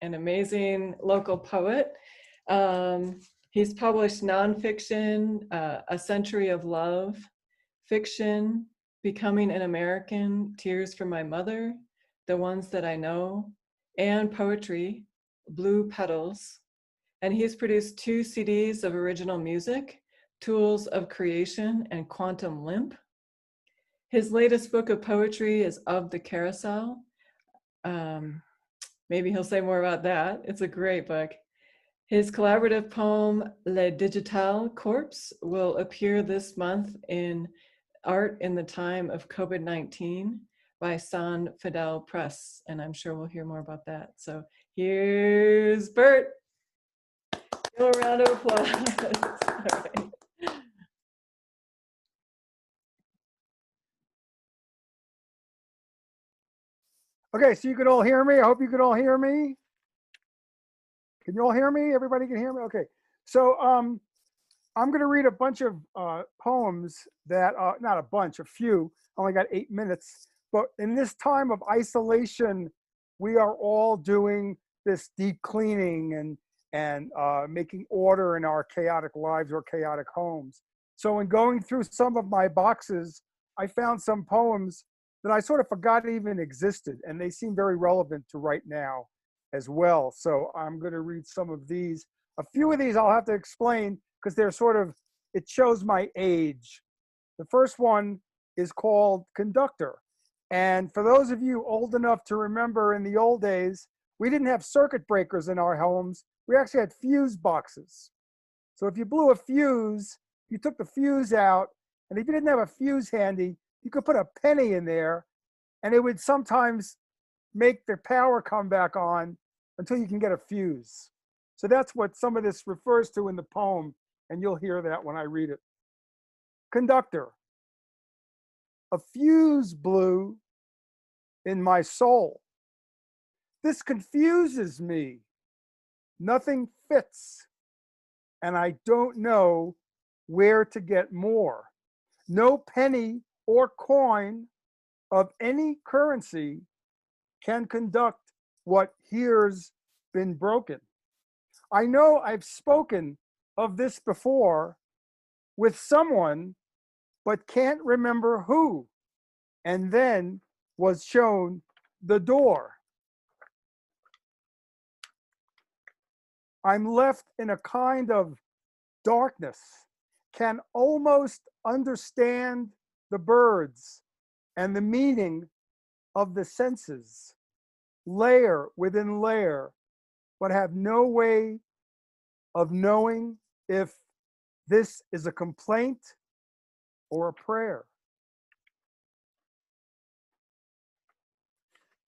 an amazing local poet. He's published nonfiction, A Century of Love, fiction, Becoming an American, Tears for My Mother, The Ones That I Know, and poetry, Blue Petals. And he's produced 2 CDs of original music, Tools of Creation and Quantum Limp. His latest book of poetry is Of the Carousel. Maybe he'll say more about that. It's a great book. His collaborative poem, Le Digital Corpse, will appear this month in Art in the Time of COVID-19 by San Fidel Press, and I'm sure we'll hear more about that. So here's Burt. Give a round of applause. All right. Okay, so you can all hear me. I hope you can all hear me. Can you all hear me? Everybody can hear me? Okay. So I'm going to read a bunch of poems that, not a bunch, a few. I only got 8 minutes. But in this time of isolation, we are all doing this deep cleaning and making order in our chaotic lives or chaotic homes. So in going through some of my boxes, I found some poems that I sort of forgot even existed, and they seem very relevant to right now as well. So I'm going to read some of these. A few of these I'll have to explain because they're sort of, it shows my age. The first one is called Conductor. And for those of you old enough to remember, in the old days, we didn't have circuit breakers in our homes. We actually had fuse boxes. So if you blew a fuse, you took the fuse out, and if you didn't have a fuse handy, you could put a penny in there, and it would sometimes make the power come back on until you can get a fuse. So that's what some of this refers to in the poem, and you'll hear that when I read it. Conductor. A fuse blew in my soul. This confuses me. Nothing fits, and I don't know where to get more. No penny or coin of any currency can conduct what here's been broken. I know I've spoken of this before with someone, but can't remember who, and then was shown the door. I'm left in a kind of darkness, can almost understand the birds and the meaning of the senses, layer within layer, but have no way of knowing if this is a complaint or a prayer.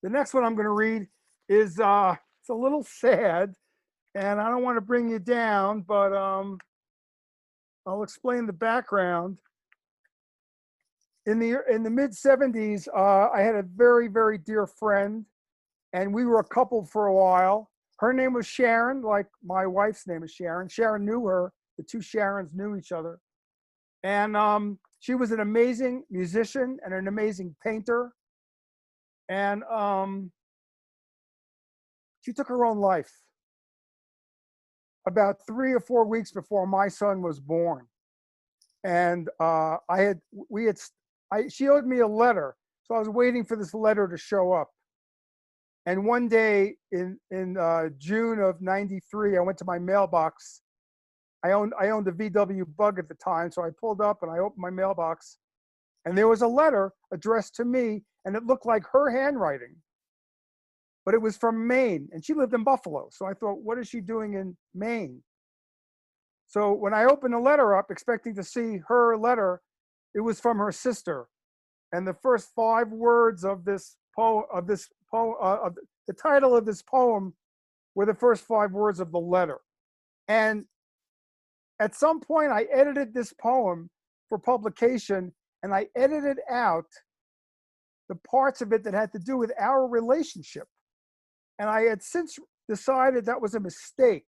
The next one I'm going to read is it's a little sad, and I don't want to bring you down, but I'll explain the background. In the mid 70s, I had a very, very dear friend, and we were a couple for a while. Her name was Sharon, like my wife's name is Sharon. Sharon knew her. The two Sharons knew each other. And she was an amazing musician and an amazing painter. And she took her own life about 3 or 4 weeks before my son was born. And she owed me a letter. So I was waiting for this letter to show up. And one day in June of '93, I went to my mailbox. I owned a VW Bug at the time, so I pulled up and I opened my mailbox, and there was a letter addressed to me, and it looked like her handwriting, but it was from Maine, and she lived in Buffalo. So I thought, what is she doing in Maine? So when I opened the letter up, expecting to see her letter, it was from her sister, and the first 5 words of this poem, the title of this poem, were the first 5 words of the letter. And at some point, I edited this poem for publication, and I edited out the parts of it that had to do with our relationship. And I had since decided that was a mistake,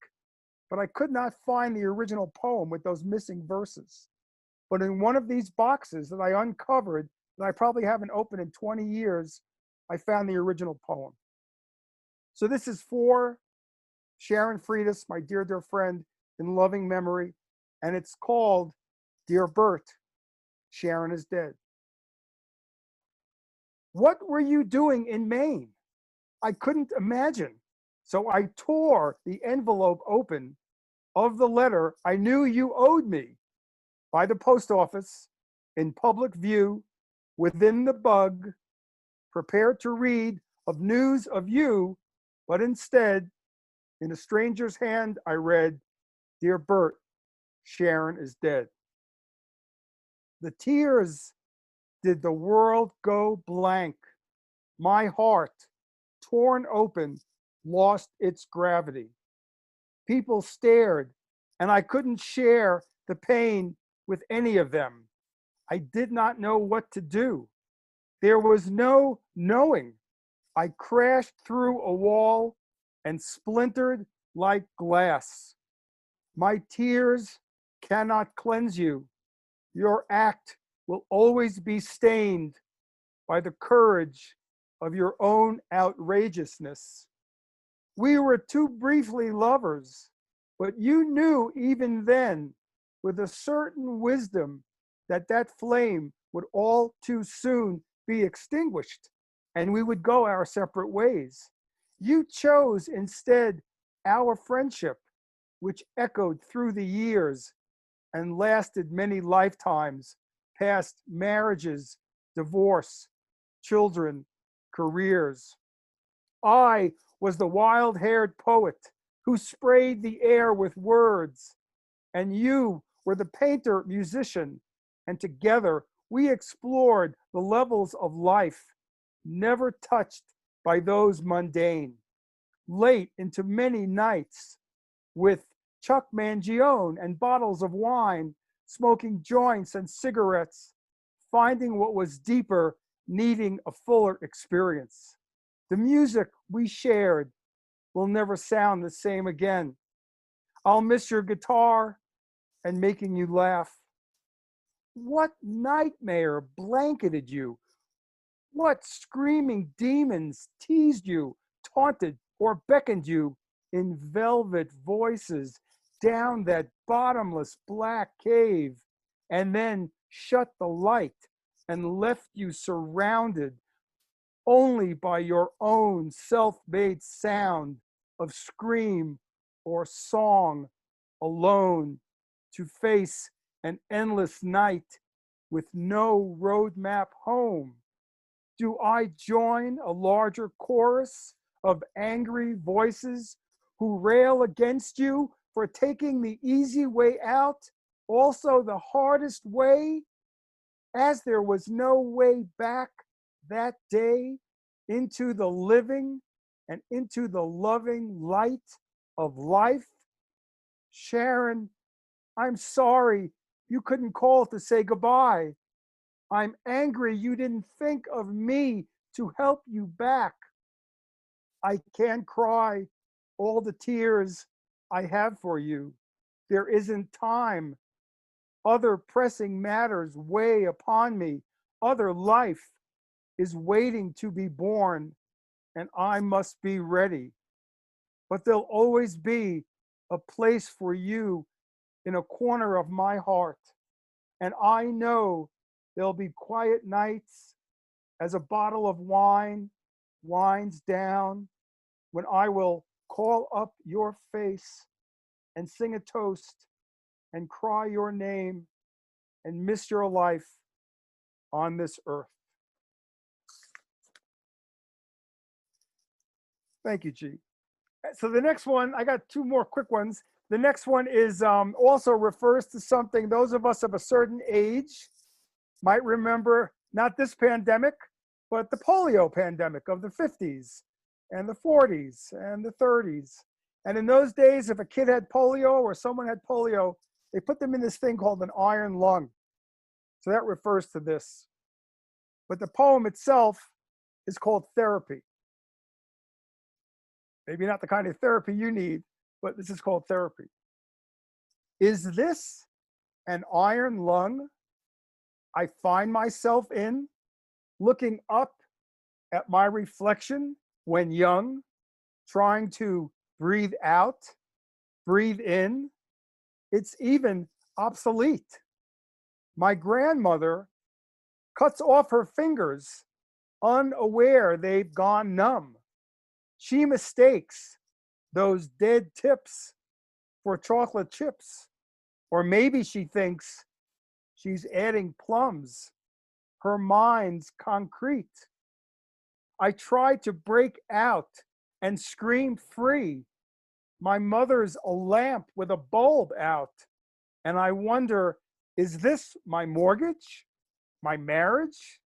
but I could not find the original poem with those missing verses. But in one of these boxes that I uncovered, that I probably haven't opened in 20 years, I found the original poem. So this is for Sharon Friedis, my dear, dear friend, in loving memory. And it's called Dear Burt, Sharon is Dead. What were you doing in Maine? I couldn't imagine. So I tore the envelope open of the letter I knew you owed me by the post office in public view within the bug, prepared to read of news of you, but instead, in a stranger's hand, I read, Dear Burt, Sharon is dead. The tears did the world go blank. My heart, torn open, lost its gravity. People stared, and I couldn't share the pain with any of them. I did not know what to do. There was no knowing. I crashed through a wall and splintered like glass. My tears cannot cleanse you. Your act will always be stained by the courage of your own outrageousness. We were too briefly lovers, but you knew even then, with a certain wisdom, that that flame would all too soon be extinguished and we would go our separate ways. You chose instead our friendship, which echoed through the years and lasted many lifetimes, past marriages, divorce, children, careers. I was the wild-haired poet who sprayed the air with words, and you were the painter musician, and together we explored the levels of life never touched by those mundane. Late into many nights with Chuck Mangione and bottles of wine, smoking joints and cigarettes, finding what was deeper, needing a fuller experience. The music we shared will never sound the same again. I'll miss your guitar and making you laugh. What nightmare blanketed you? What screaming demons teased you, taunted, or beckoned you in velvet voices down that bottomless black cave, and then shut the light and left you surrounded only by your own self-made sound of scream or song, alone to face an endless night with no roadmap home? Do I join a larger chorus of angry voices who rail against you for taking the easy way out, also the hardest way, as there was no way back that day into the living and into the loving light of life? Sharon, I'm sorry you couldn't call to say goodbye. I'm angry you didn't think of me to help you back. I can't cry all the tears I have for you. There isn't time. Other pressing matters weigh upon me. Other life is waiting to be born, and I must be ready. But there'll always be a place for you in a corner of my heart. And I know there'll be quiet nights as a bottle of wine winds down, when I will call up your face and sing a toast and cry your name and miss your life on this earth. Thank you, G. So the next one, I got two more quick ones. The next one is also refers to something those of us of a certain age might remember, not this pandemic, but the polio pandemic of the 50s and the 40s and the 30s. And in those days, if a kid had polio or someone had polio, they put them in this thing called an iron lung. So that refers to this. But the poem itself is called Therapy. Maybe not the kind of therapy you need, but this is called Therapy. Is this an iron lung I find myself in, looking up at my reflection when young, trying to breathe out, breathe in. It's even obsolete. My grandmother cuts off her fingers, unaware they've gone numb. She mistakes those dead tips for chocolate chips. Or maybe she thinks she's adding plums. Her mind's concrete. I try to break out and scream free. My mother's a lamp with a bulb out. And I wonder, is this my mortgage? My marriage?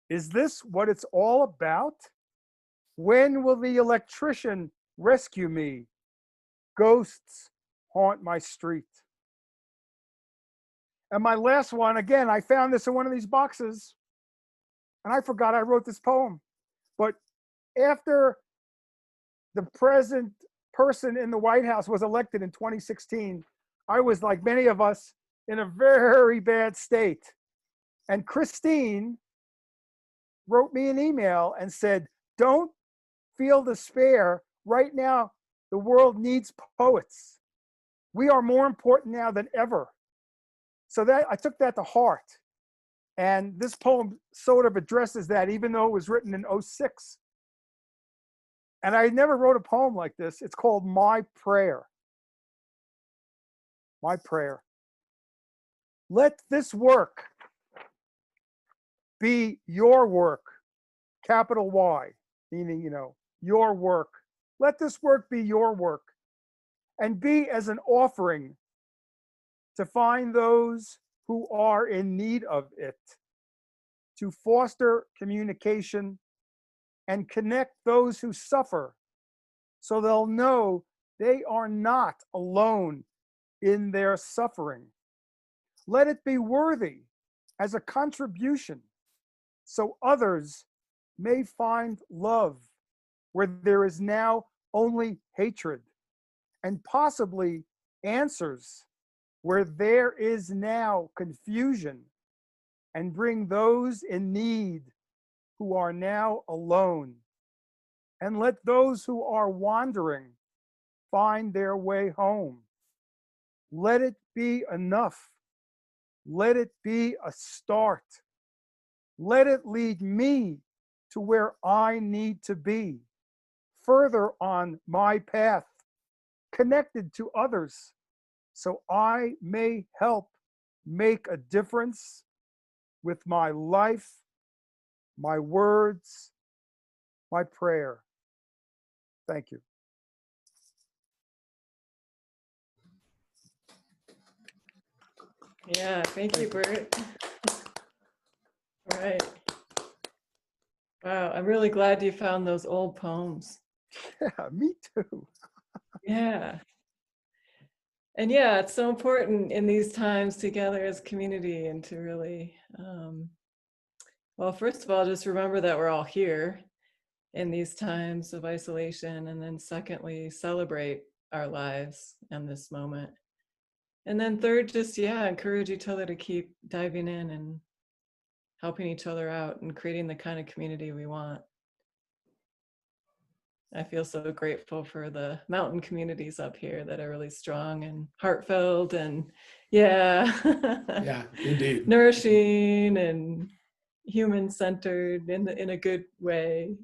Is this what it's all about? When will the electrician rescue me? Ghosts haunt my street. And my last one, again, I found this in one of these boxes, and I forgot I wrote this poem. But after the present person in the White House was elected in 2016, I was, like many of us, in a very bad state. And Christine wrote me an email and said, don't feel despair. Right now, the world needs poets. We are more important now than ever. So that I took that to heart. And this poem sort of addresses that, even though it was written in '06. And I never wrote a poem like this. It's called My Prayer. My prayer. Let this work be your work, capital Y, meaning, your work. Let this work be your work and be as an offering to find those who are in need of it, to foster communication and connect those who suffer so they'll know they are not alone in their suffering. Let it be worthy as a contribution so others may find love where there is now only hatred, and possibly answers where there is now confusion, and bring those in need who are now alone. And let those who are wandering find their way home. Let it be enough. Let it be a start. Let it lead me to where I need to be, further on my path, connected to others, so I may help make a difference with my life, my words, my prayer. Thank you. Yeah, thank you, Burt. All right. Wow, I'm really glad you found those old poems. Yeah, me too. Yeah. And yeah, it's so important in these times together as community and to really, well, first of all, just remember that we're all here in these times of isolation. And then secondly, celebrate our lives and this moment. And then third, just, yeah, encourage each other to keep diving in and helping each other out and creating the kind of community we want. I feel so grateful for the mountain communities up here that are really strong and heartfelt and yeah, Indeed, nourishing and human-centered in a good way,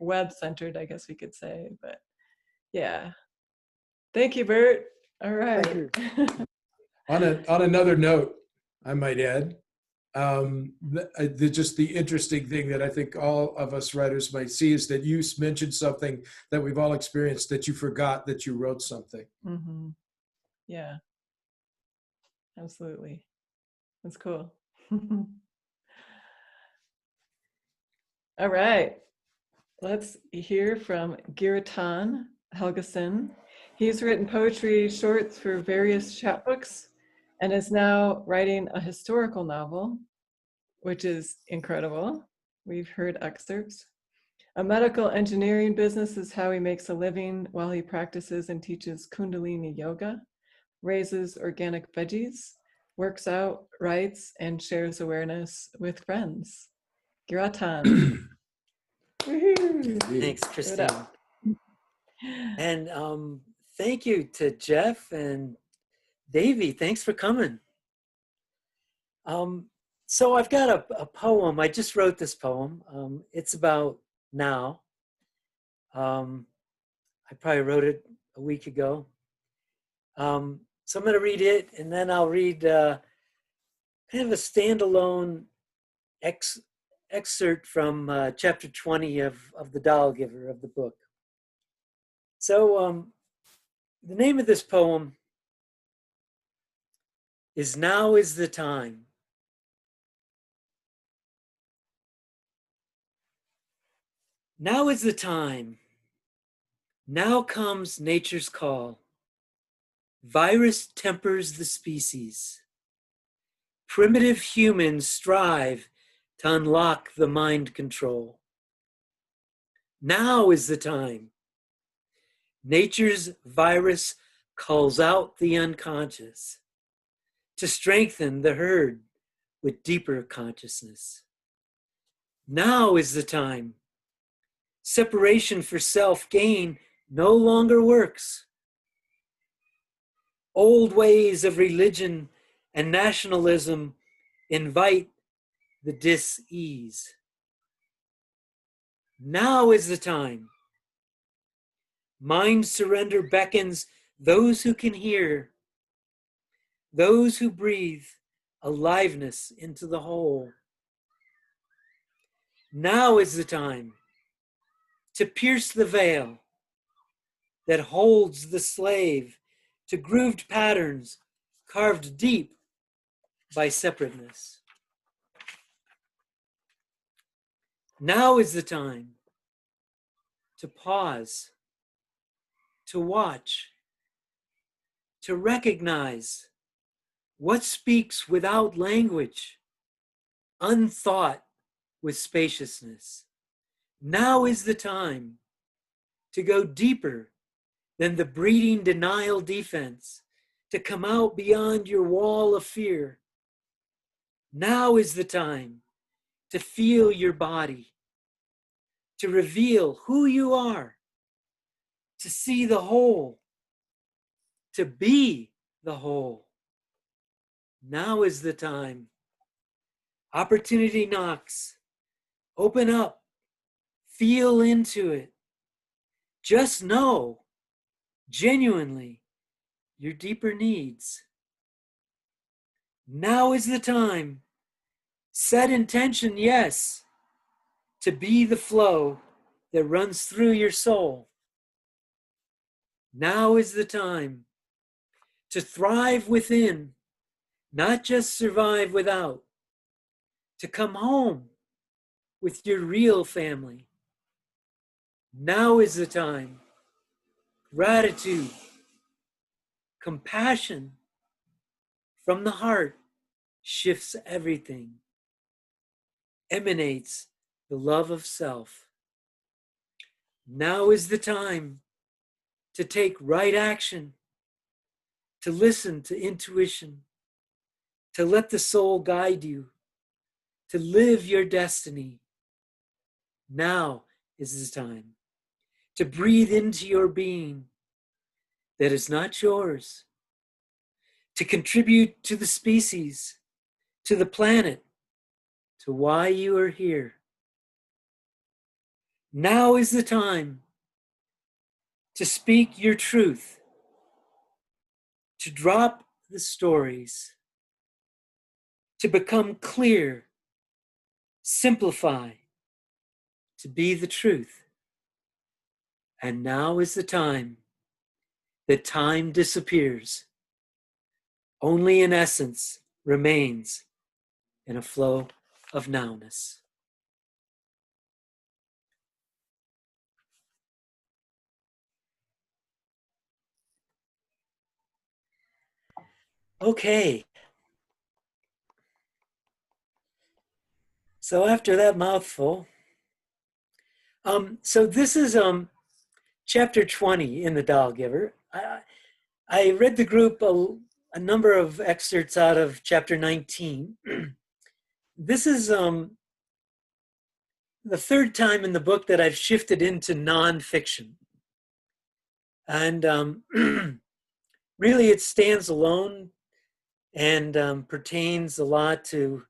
web-centered, I guess we could say. But yeah, thank you, Burt. All right. Thank you. On another note, I might add, just the interesting thing that I think all of us writers might see is that you mentioned something that we've all experienced, that you forgot that you wrote something. Mm-hmm. Yeah, absolutely. That's cool. All right, let's hear from Giratan Helgeson. He's written poetry shorts for various chapbooks and is now writing a historical novel, which is incredible. We've heard excerpts. A medical engineering business is how he makes a living while he practices and teaches Kundalini yoga, raises organic veggies, works out, writes, and shares awareness with friends. Giratan. Thanks, Christine. And thank you to Jeff and Davey. Thanks for coming. So I've got a poem. I just wrote this poem. It's about now. I probably wrote it a week ago. So I'm going to read it, and then I'll read kind of a standalone excerpt from chapter 20 of The Doll Giver of the book. So the name of this poem is Now is the Time. Now is the time. Now comes nature's call. Virus tempers the species. Primitive humans strive to unlock the mind control. Now is the time. Nature's virus calls out the unconscious to strengthen the herd with deeper consciousness. Now is the time. Separation for self-gain no longer works. Old ways of religion and nationalism invite the dis-ease. Now is the time. Mind surrender beckons those who can hear, those who breathe aliveness into the whole. Now is the time to pierce the veil that holds the slave to grooved patterns carved deep by separateness. Now is the time to pause, to watch, to recognize what speaks without language, unthought with spaciousness. Now is the time to go deeper than the breeding denial defense, to come out beyond your wall of fear. Now is the time to feel your body, to reveal who you are, to see the whole, to be the whole. Now is the time. Opportunity knocks. Open up. Feel into it. Just know, genuinely, your deeper needs. Now is the time. Set intention, yes, to be the flow that runs through your soul. Now is the time to thrive within, not just survive without, to come home with your real family. Now is the time. Gratitude, compassion from the heart shifts everything, emanates the love of self. Now is the time to take right action, to listen to intuition, to let the soul guide you, to live your destiny. Now is the time to breathe into your being that is not yours, to contribute to the species, to the planet, to why you are here. Now is the time to speak your truth, to drop the stories, to become clear, simplify, to be the truth. And now is the time that time disappears. Only in essence remains in a flow of nowness. Okay. So after that mouthful, so this is chapter 20 in The Doll Giver. I read the group a number of excerpts out of chapter 19. This is the third time in the book that I've shifted into nonfiction. And really it stands alone and pertains a lot to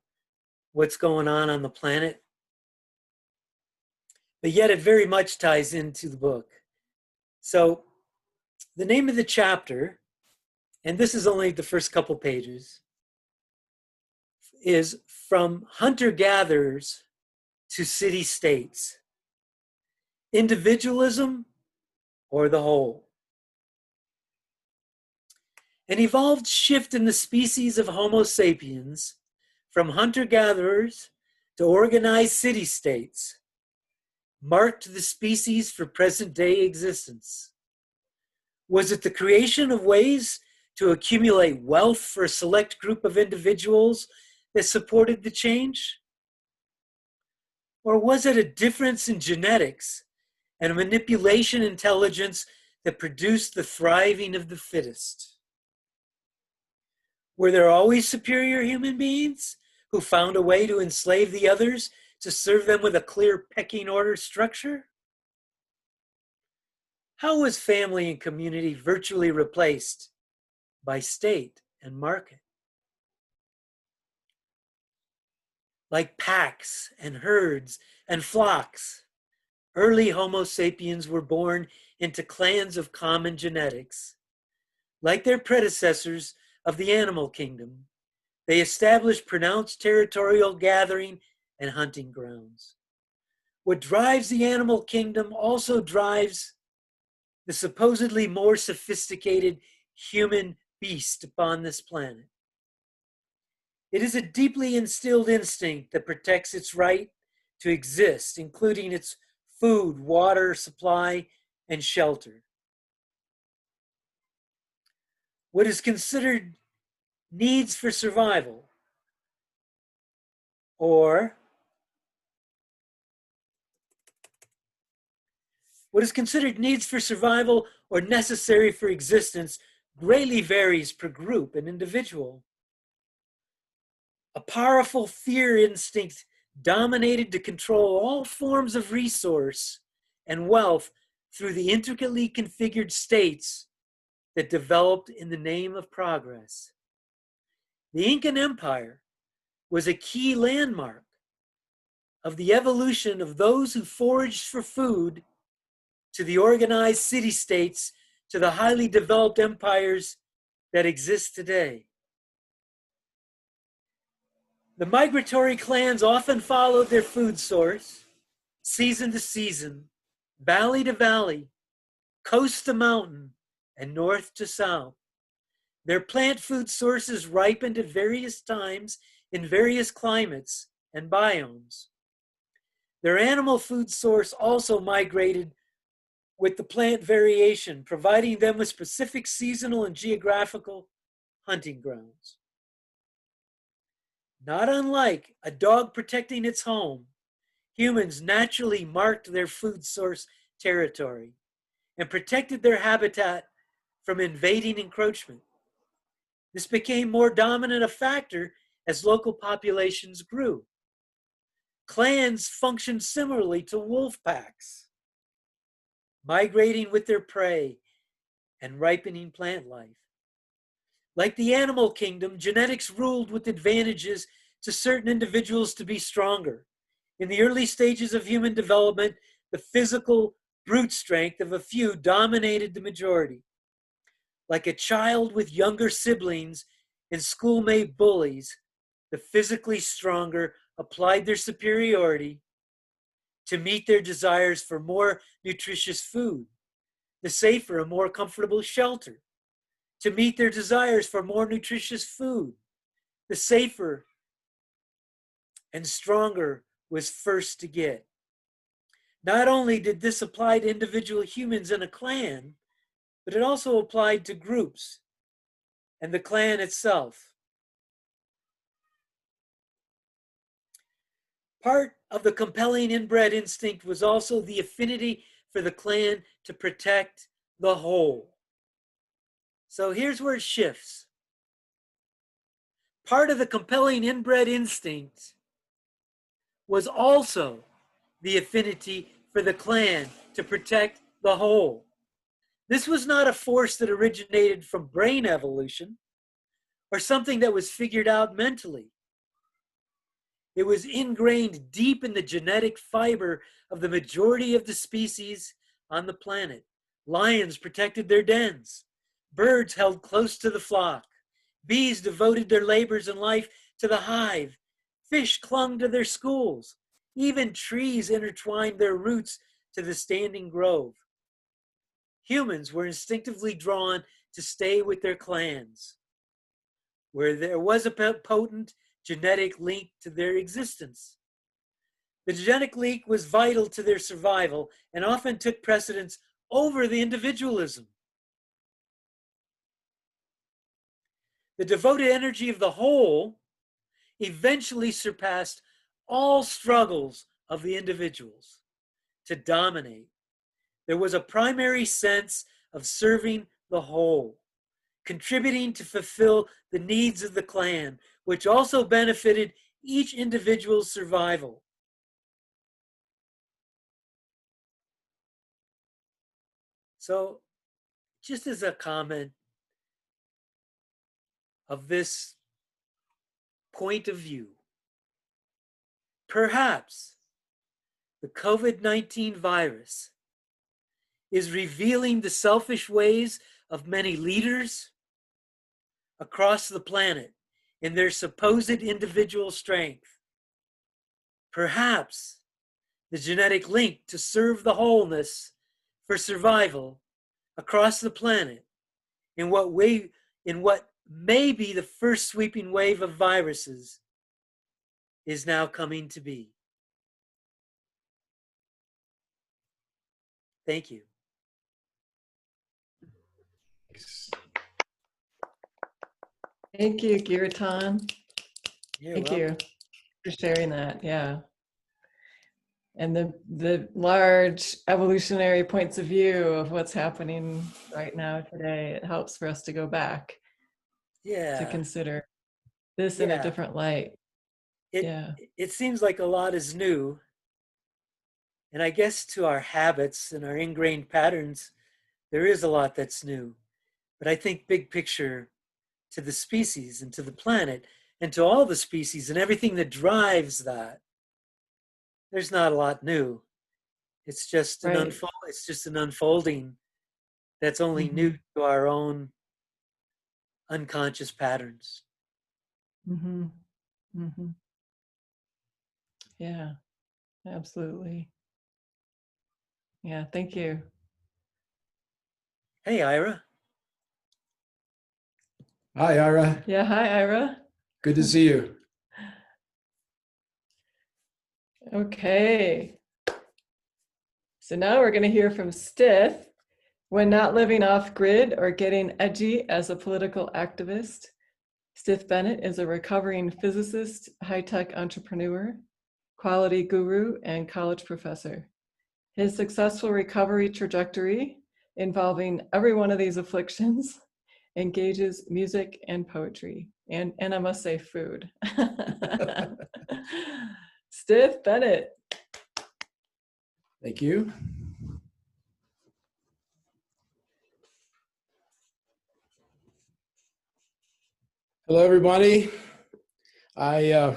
what's going on the planet. But yet it very much ties into the book. So the name of the chapter, and this is only the first couple pages, is From Hunter-Gatherers to City-States, Individualism or the Whole. An evolved shift in the species of Homo sapiens from hunter-gatherers to organized city-states marked the species for present-day existence. Was it the creation of ways to accumulate wealth for a select group of individuals that supported the change? Or was it a difference in genetics and a manipulation intelligence that produced the thriving of the fittest? Were there always superior human beings who found a way to enslave the others to serve them with a clear pecking order structure? How was family and community virtually replaced by state and market? Like packs and herds and flocks, early Homo sapiens were born into clans of common genetics. Like their predecessors of the animal kingdom, they established pronounced territorial gathering and hunting grounds. What drives the animal kingdom also drives the supposedly more sophisticated human beast upon this planet. It is a deeply instilled instinct that protects its right to exist, including its food, water supply, and shelter. What is considered needs for survival, or what is considered needs for survival or necessary for existence greatly varies per group and individual. A powerful fear instinct dominated to control all forms of resource and wealth through the intricately configured states that developed in the name of progress. The Incan Empire was a key landmark of the evolution of those who foraged for food to the organized city-states to the highly developed empires that exist today. The migratory clans often followed their food source, season to season, valley to valley, coast to mountain, and north to south. Their plant food sources ripened at various times in various climates and biomes. Their animal food source also migrated with the plant variation, providing them with specific seasonal and geographical hunting grounds. Not unlike a dog protecting its home, humans naturally marked their food source territory and protected their habitat from invading encroachment. This became more dominant a factor as local populations grew. Clans functioned similarly to wolf packs, migrating with their prey and ripening plant life. Like the animal kingdom, genetics ruled with advantages to certain individuals to be stronger. In the early stages of human development, the physical brute strength of a few dominated the majority. Like a child with younger siblings and schoolmate bullies, the physically stronger applied their superiority to meet their desires for more nutritious food, the safer and more comfortable shelter, to meet their desires for more nutritious food, the safer and stronger was first to get. Not only did this apply to individual humans in a clan, but it also applied to groups and the clan itself. Part of the compelling inbred instinct was also the affinity for the clan to protect the whole. So here's where it shifts. Part of the compelling inbred instinct was also the affinity for the clan to protect the whole. This was not a force that originated from brain evolution or something that was figured out mentally. It was ingrained deep in the genetic fiber of the majority of the species on the planet. Lions protected their dens. Birds held close to the flock. Bees devoted their labors and life to the hive. Fish clung to their schools. Even trees intertwined their roots to the standing grove. Humans were instinctively drawn to stay with their clans, where there was a potent genetic link to their existence. The genetic link was vital to their survival and often took precedence over the individualism. The devoted energy of the whole eventually surpassed all struggles of the individuals to dominate. There was a primary sense of serving the whole, contributing to fulfill the needs of the clan, which also benefited each individual's survival. So, just as a comment of this point of view, perhaps the COVID-19 virus is revealing the selfish ways of many leaders across the planet in their supposed individual strength. Perhaps the genetic link to serve the wholeness for survival across the planet in what may be the first sweeping wave of viruses is now coming to be. Thank you. Thank you, Giritan. You're Thank welcome. you for sharing that. Yeah. And the large evolutionary points of view of what's happening right now today, it helps for us to go back to Yeah. consider this in a Yeah. different light. It seems like a lot is new. And I guess to our habits and our ingrained patterns, there is a lot that's new. But I think big picture, to the species and to the planet and to all the species and everything that drives that, there's not a lot new. It's just Right. it's just an unfolding that's only Mm-hmm. new to our own unconscious patterns. Mm-hmm. Mm-hmm. Yeah, absolutely. Yeah, thank you. Hey, Ira. Hi, Ira. Yeah, hi, Ira. Good to see you. Okay. So now we're going to hear from Stith. When not living off grid or getting edgy as a political activist, Stith Bennett is a recovering physicist, high-tech entrepreneur, quality guru, and college professor. His successful recovery trajectory, involving every one of these afflictions, engages music and poetry, and I must say food. Stith Bennett. Thank you. Hello, everybody. I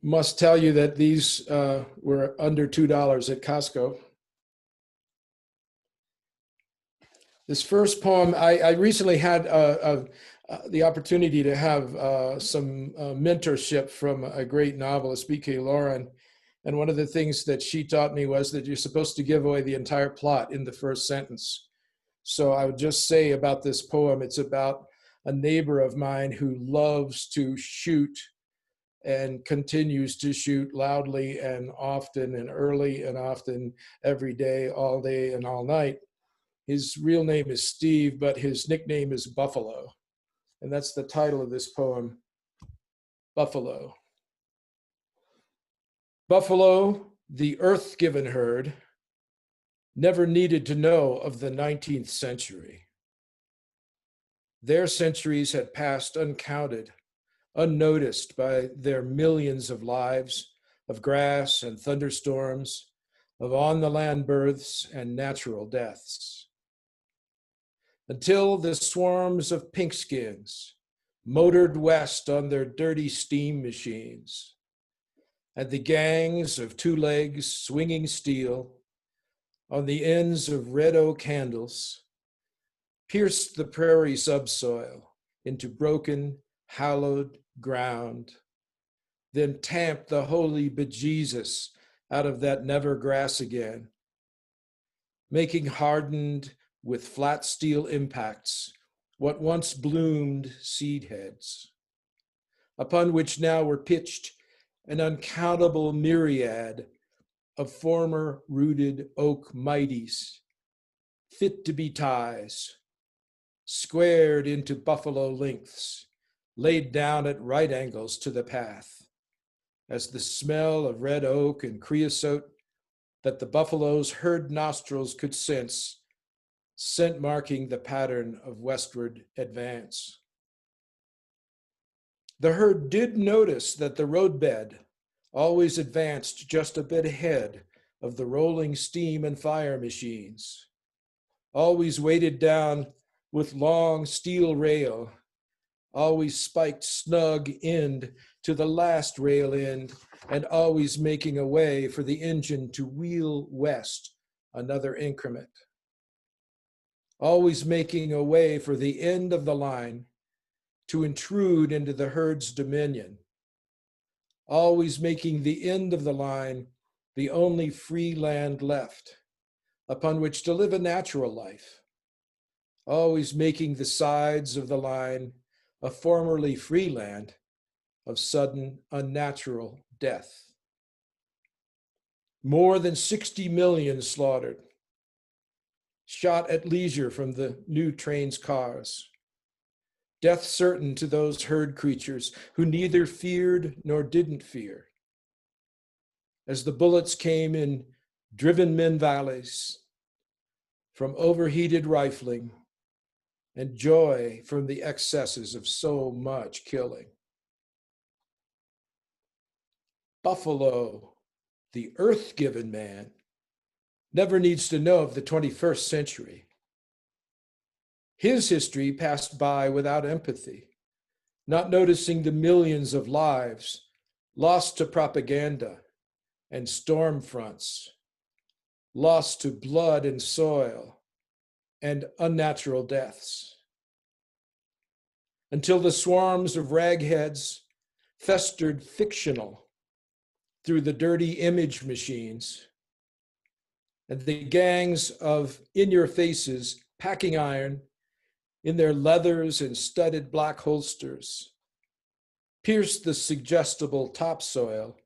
must tell you that these were under $2 at Costco. This first poem, I recently had the opportunity to have some mentorship from a great novelist, B.K. Lauren. And one of the things that she taught me was that you're supposed to give away the entire plot in the first sentence. So I would just say about this poem, it's about a neighbor of mine who loves to shoot and continues to shoot loudly and often and early and often every day, all day and all night. His real name is Steve, but his nickname is Buffalo. And that's the title of this poem, Buffalo. Buffalo, the earth-given herd, never needed to know of the 19th century. Their centuries had passed uncounted, unnoticed by their millions of lives, of grass and thunderstorms, of on-the-land births and natural deaths. until the swarms of pinkskins motored west on their dirty steam machines, and the gangs of two legs swinging steel on the ends of red oak handles pierced the prairie subsoil into broken, hallowed ground, then tamped the holy bejesus out of that never grass again, making hardened with flat steel impacts what once bloomed seed heads, upon which now were pitched an uncountable myriad of former rooted oak mighties, fit to be ties, squared into buffalo lengths, laid down at right angles to the path, as the smell of red oak and creosote that the buffalo's herd nostrils could sense, scent marking the pattern of westward advance. The herd did notice that the roadbed always advanced just a bit ahead of the rolling steam and fire machines, always weighted down with long steel rail, always spiked snug end to the last rail end, and always making a way for the engine to wheel west another increment. Always making a way for the end of the line to intrude into the herd's dominion. Always making the end of the line the only free land left upon which to live a natural life. Always making the sides of the line a formerly free land of sudden unnatural death. More than 60 million slaughtered, shot at leisure from the new train's cars. Death certain to those herd creatures who neither feared nor didn't fear. As the bullets came in driven men valleys from overheated rifling and joy from the excesses of so much killing. Buffalo, the earth-given man, never needs to know of the 21st century. His history passed by without empathy, not noticing the millions of lives lost to propaganda and storm fronts, lost to blood and soil and unnatural deaths. Until the swarms of ragheads festered fictional through the dirty image machines, and the gangs of in-your-faces packing iron in their leathers and studded black holsters pierced the suggestible topsoil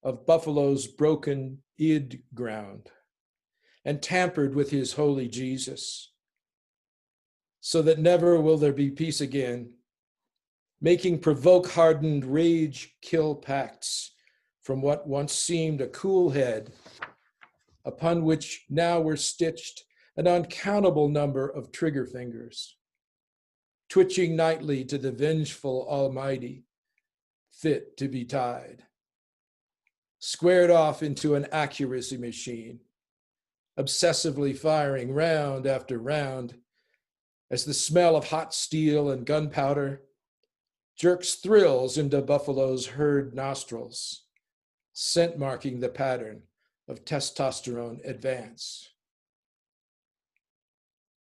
of Buffalo's broken id ground and tampered with his holy Jesus, so that never will there be peace again, making provoke-hardened rage-kill pacts from what once seemed a cool head, upon which now were stitched an uncountable number of trigger fingers, twitching nightly to the vengeful Almighty, fit to be tied, squared off into an accuracy machine, obsessively firing round after round as the smell of hot steel and gunpowder jerks thrills into Buffalo's herd nostrils, scent marking the pattern of testosterone advance.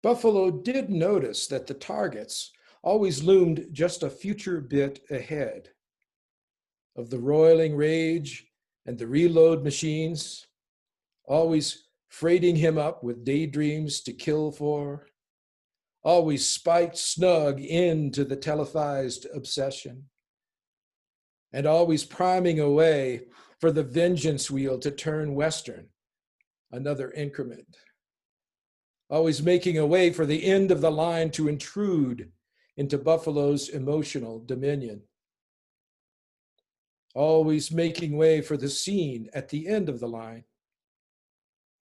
Buffalo did notice that the targets always loomed just a future bit ahead of the roiling rage and the reload machines, always freighting him up with daydreams to kill for, always spiked snug into the televised obsession, and always priming a way for the vengeance wheel to turn western, another increment. Always making a way for the end of the line to intrude into Buffalo's emotional dominion. Always making way for the scene at the end of the line,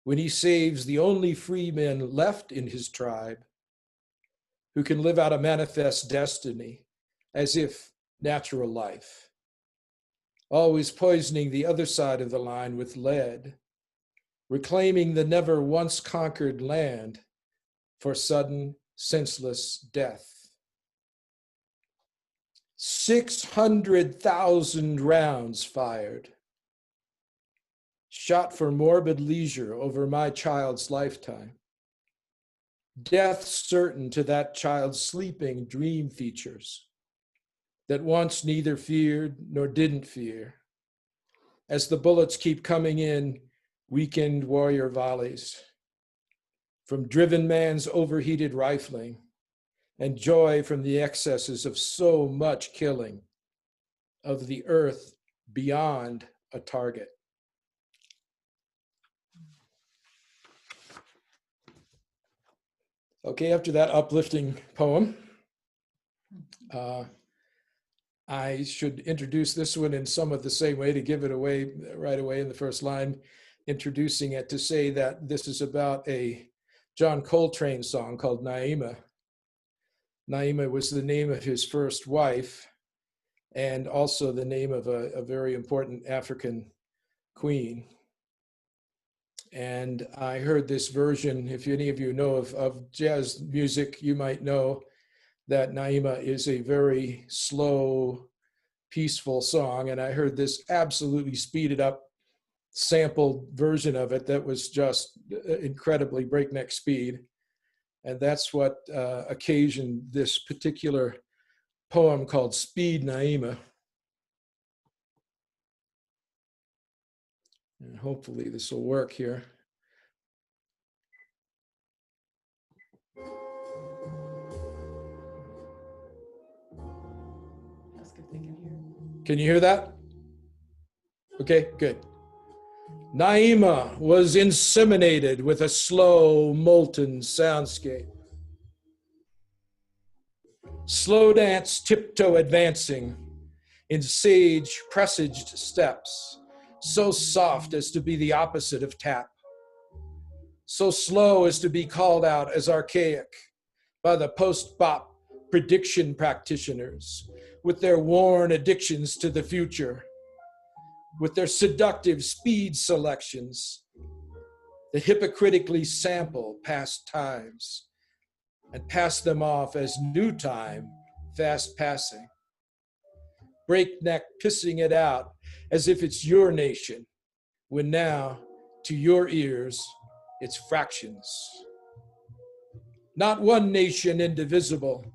when he saves the only free men left in his tribe, who can live out a manifest destiny as if natural life. Always poisoning the other side of the line with lead, reclaiming the never once conquered land for sudden senseless death. 600,000 rounds fired, shot for morbid leisure over my child's lifetime. Death certain to that child's sleeping dream features that once neither feared nor didn't fear. As the bullets keep coming in, weakened warrior volleys from driven man's overheated rifling, and joy from the excesses of so much killing of the earth beyond a target. Okay, after that uplifting poem, I should introduce this one in somewhat the same way, to give it away right away in the first line, introducing it to say that this is about a John Coltrane song called Naima. Naima was the name of his first wife and also the name of a very important African queen. And I heard this version. If any of you know of jazz music, you might know that Naima is a very slow, peaceful song. And I heard this absolutely speeded up, sampled version of it that was just incredibly breakneck speed. And that's what occasioned this particular poem called Speed Naima. And hopefully this will work here. Ask if they can hear. Can you hear that? Okay, good. Naima was inseminated with a slow, molten soundscape. Slow dance, tiptoe advancing in sage presaged steps, so soft as to be the opposite of tap, so slow as to be called out as archaic by the post-bop prediction practitioners with their worn addictions to the future, with their seductive speed selections that hypocritically sample past times and pass them off as new time, fast passing. Breakneck pissing it out as if it's your nation, when now, to your ears, it's fractions. Not one nation indivisible,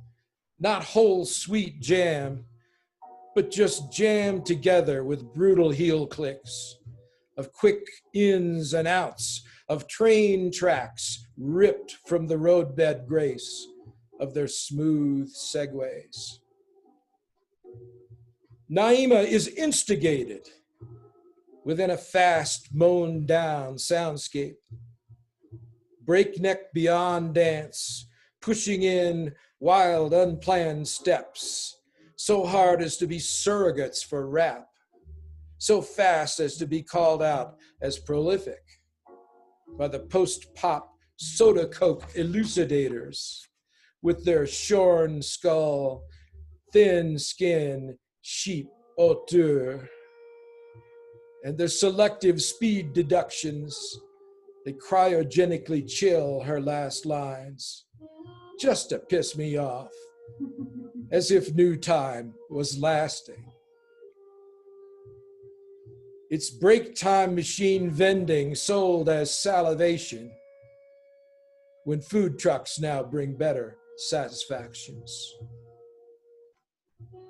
not whole sweet jam, but just jammed together with brutal heel clicks of quick ins and outs of train tracks ripped from the roadbed grace of their smooth segues. Naima is instigated within a fast, mown down soundscape. Breakneck beyond dance, pushing in wild, unplanned steps, so hard as to be surrogates for rap, so fast as to be called out as prolific by the post-pop soda coke elucidators with their shorn skull, thin skin, sheep hauteur, and their selective speed deductions. They cryogenically chill her last lines just to piss me off, as if new time was lasting. It's break time machine vending sold as salivation, when food trucks now bring better satisfactions.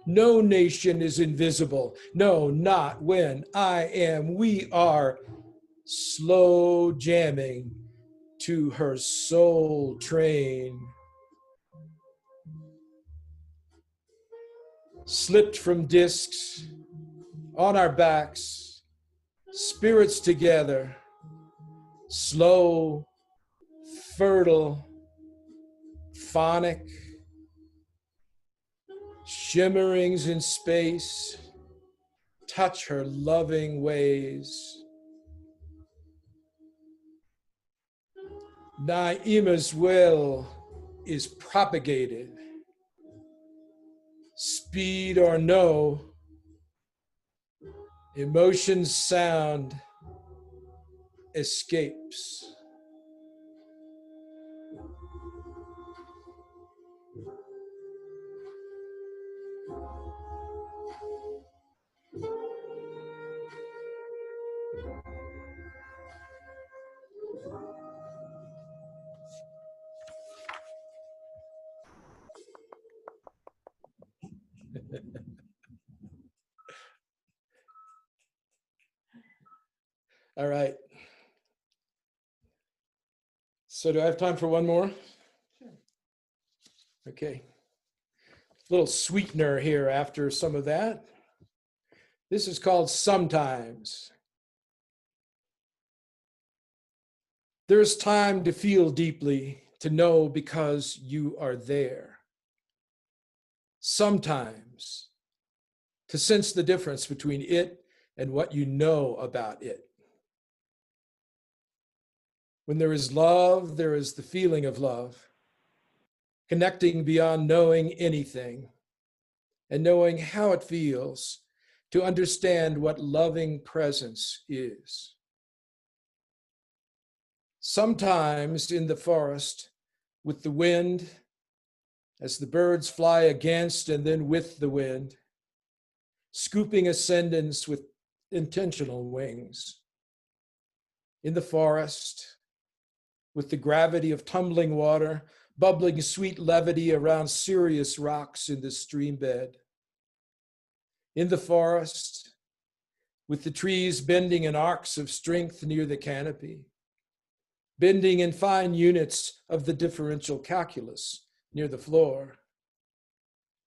No nation is invisible. No, not when we are slow jamming to her soul train. Slipped from discs, on our backs, spirits together, slow, fertile, phonic, shimmerings in space, touch her loving ways. Naima's will is propagated. Speed or no, emotion's sound escapes. All right. So do I have time for one more? Sure. Okay. Little sweetener here after some of that. This is called Sometimes. There's time to feel deeply, to know because you are there. Sometimes to sense the difference between it and what you know about it. When there is love, there is the feeling of love, connecting beyond knowing anything and knowing how it feels to understand what loving presence is. Sometimes in the forest with the wind, as the birds fly against and then with the wind, scooping ascendance with intentional wings. In the forest, with the gravity of tumbling water, bubbling sweet levity around serious rocks in the stream bed. In the forest, with the trees bending in arcs of strength near the canopy, bending in fine units of the differential calculus near the floor.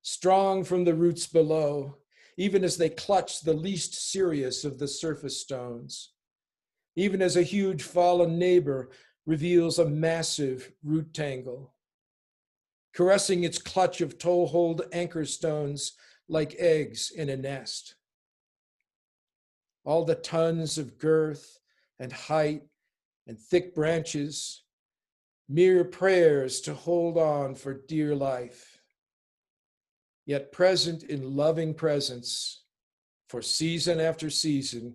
Strong from the roots below, even as they clutch the least serious of the surface stones, even as a huge fallen neighbor reveals a massive root tangle, caressing its clutch of toehold anchor stones like eggs in a nest. All the tons of girth and height and thick branches, mere prayers to hold on for dear life, yet present in loving presence for season after season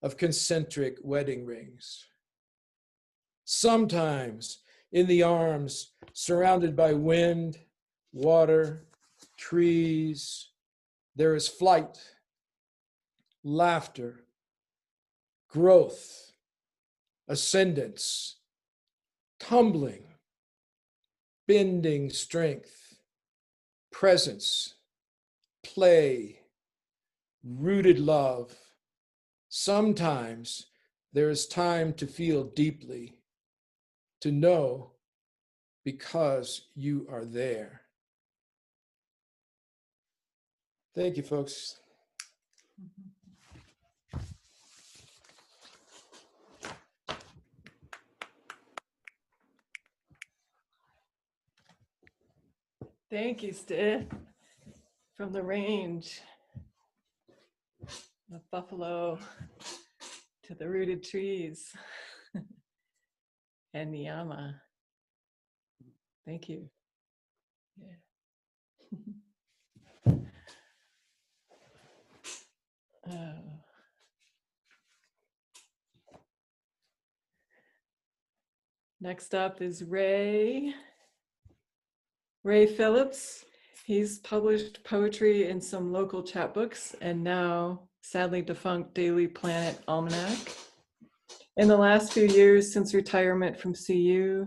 of concentric wedding rings. Sometimes in the arms, surrounded by wind, water, trees, there is flight, laughter, growth, ascendance, tumbling, bending strength, presence, play, rooted love. Sometimes there is time to feel deeply, to know because you are there. Thank you, folks. Thank you, Stith, from the range, the buffalo to the rooted trees and Niyama. Thank you. Yeah. Oh. Next up is Ray Phillips. He's published poetry in some local chapbooks and now sadly defunct Daily Planet Almanac. In the last few years since retirement from CU,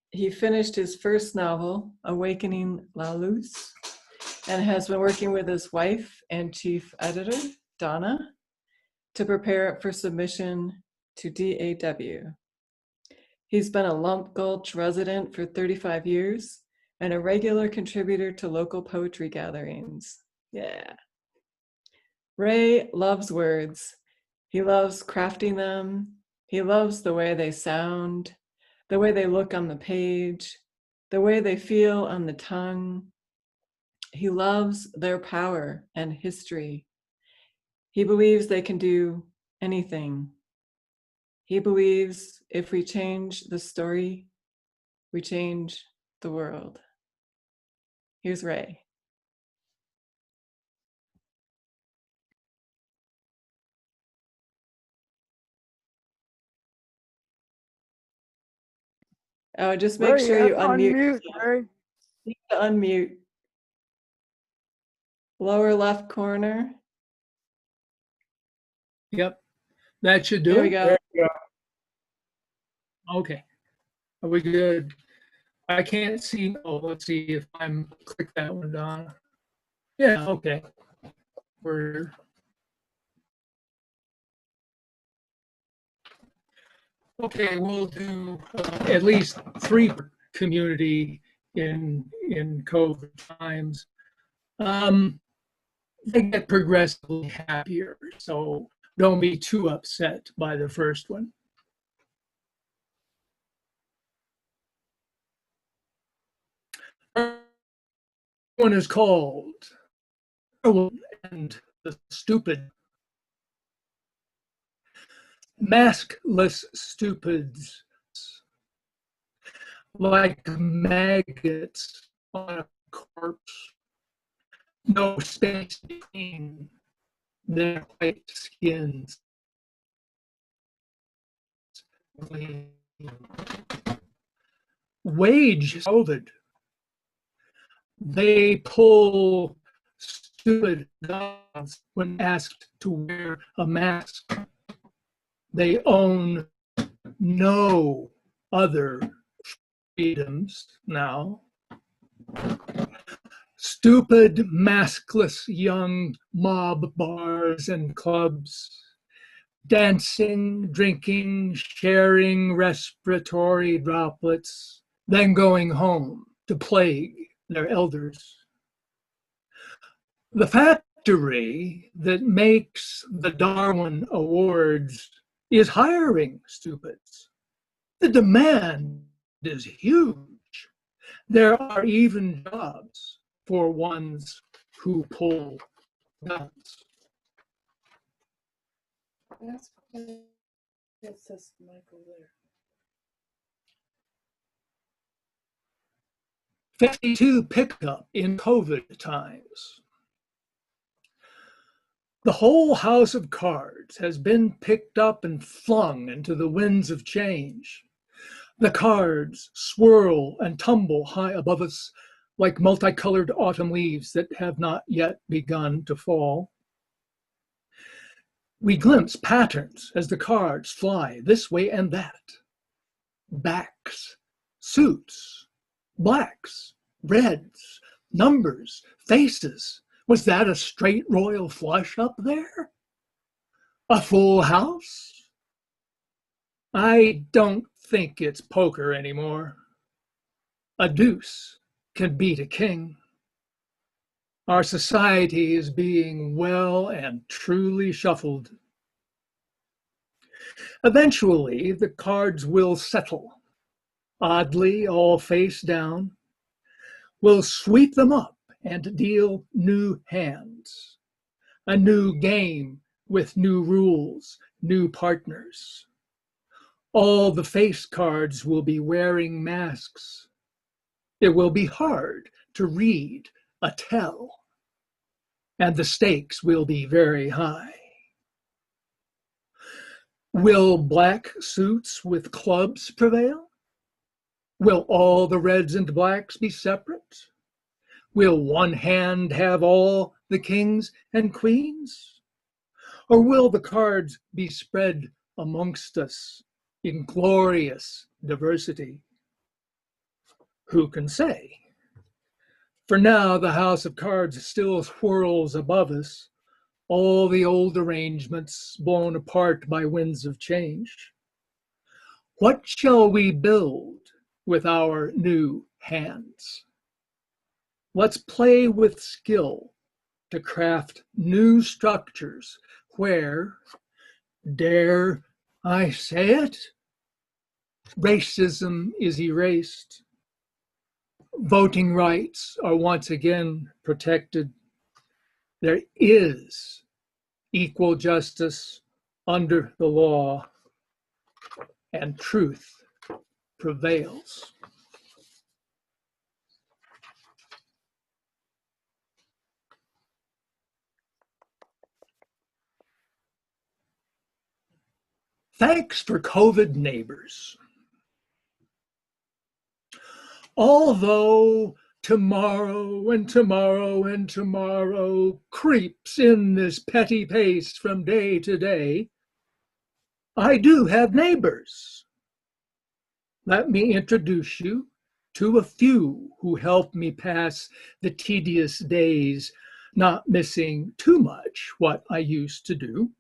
he finished his first novel, Awakening La Luz, and has been working with his wife and chief editor, Donna, to prepare it for submission to DAW. He's been a Lump Gulch resident for 35 years and a regular contributor to local poetry gatherings. Yeah. Ray loves words. He loves crafting them. He loves the way they sound, the way they look on the page, the way they feel on the tongue. He loves their power and history. He believes they can do anything. He believes if we change the story, we change the world. Here's Ray. Oh, just make Ray, you sure have you to unmute. unmute, Ray. You need to unmute. Lower left corner. Yep, that should do There we it. go. There you go. Okay, are we good? I can't see. Oh, let's see if I'm click that one, Donna. Yeah, okay. We're Okay, we'll do at least 3 community in COVID times. They get progressively happier, so don't be too upset by the first one. One is called and the Stupid. Maskless stupids, like maggots on a corpse, no space between their white skins. Wage COVID. They pull stupid guns when asked to wear a mask. They own no other freedoms now. Stupid, maskless young mob bars and clubs, dancing, drinking, sharing respiratory droplets, then going home to plague their elders. The factory that makes the Darwin Awards is hiring stupids. The demand is huge. There are even jobs for ones who pull guns. That's why it says Michael there. 52 pickup in COVID times. The whole house of cards has been picked up and flung into the winds of change. The cards swirl and tumble high above us like multicolored autumn leaves that have not yet begun to fall. We glimpse patterns as the cards fly this way and that. Backs, suits, blacks, reds, numbers, faces. Was that a straight royal flush up there? A full house? I don't think it's poker anymore. A deuce can beat a king. Our society is being well and truly shuffled. Eventually, the cards will settle, oddly all face down. We'll sweep them up and deal new hands. A new game with new rules, new partners. All the face cards will be wearing masks. It will be hard to read a tell, and the stakes will be very high. Will black suits with clubs prevail? Will all the reds and blacks be separate? Will one hand have all the kings and queens? Or will the cards be spread amongst us in glorious diversity? Who can say? For now, the house of cards still whirls above us, all the old arrangements blown apart by winds of change. What shall we build with our new hands? Let's play with skill to craft new structures where, dare I say it, racism is erased. Voting rights are once again protected. There is equal justice under the law, and truth prevails. Thanks for COVID neighbors. Although tomorrow and tomorrow and tomorrow creeps in this petty pace from day to day, I do have neighbors. Let me introduce you to a few who help me pass the tedious days, not missing too much what I used to do.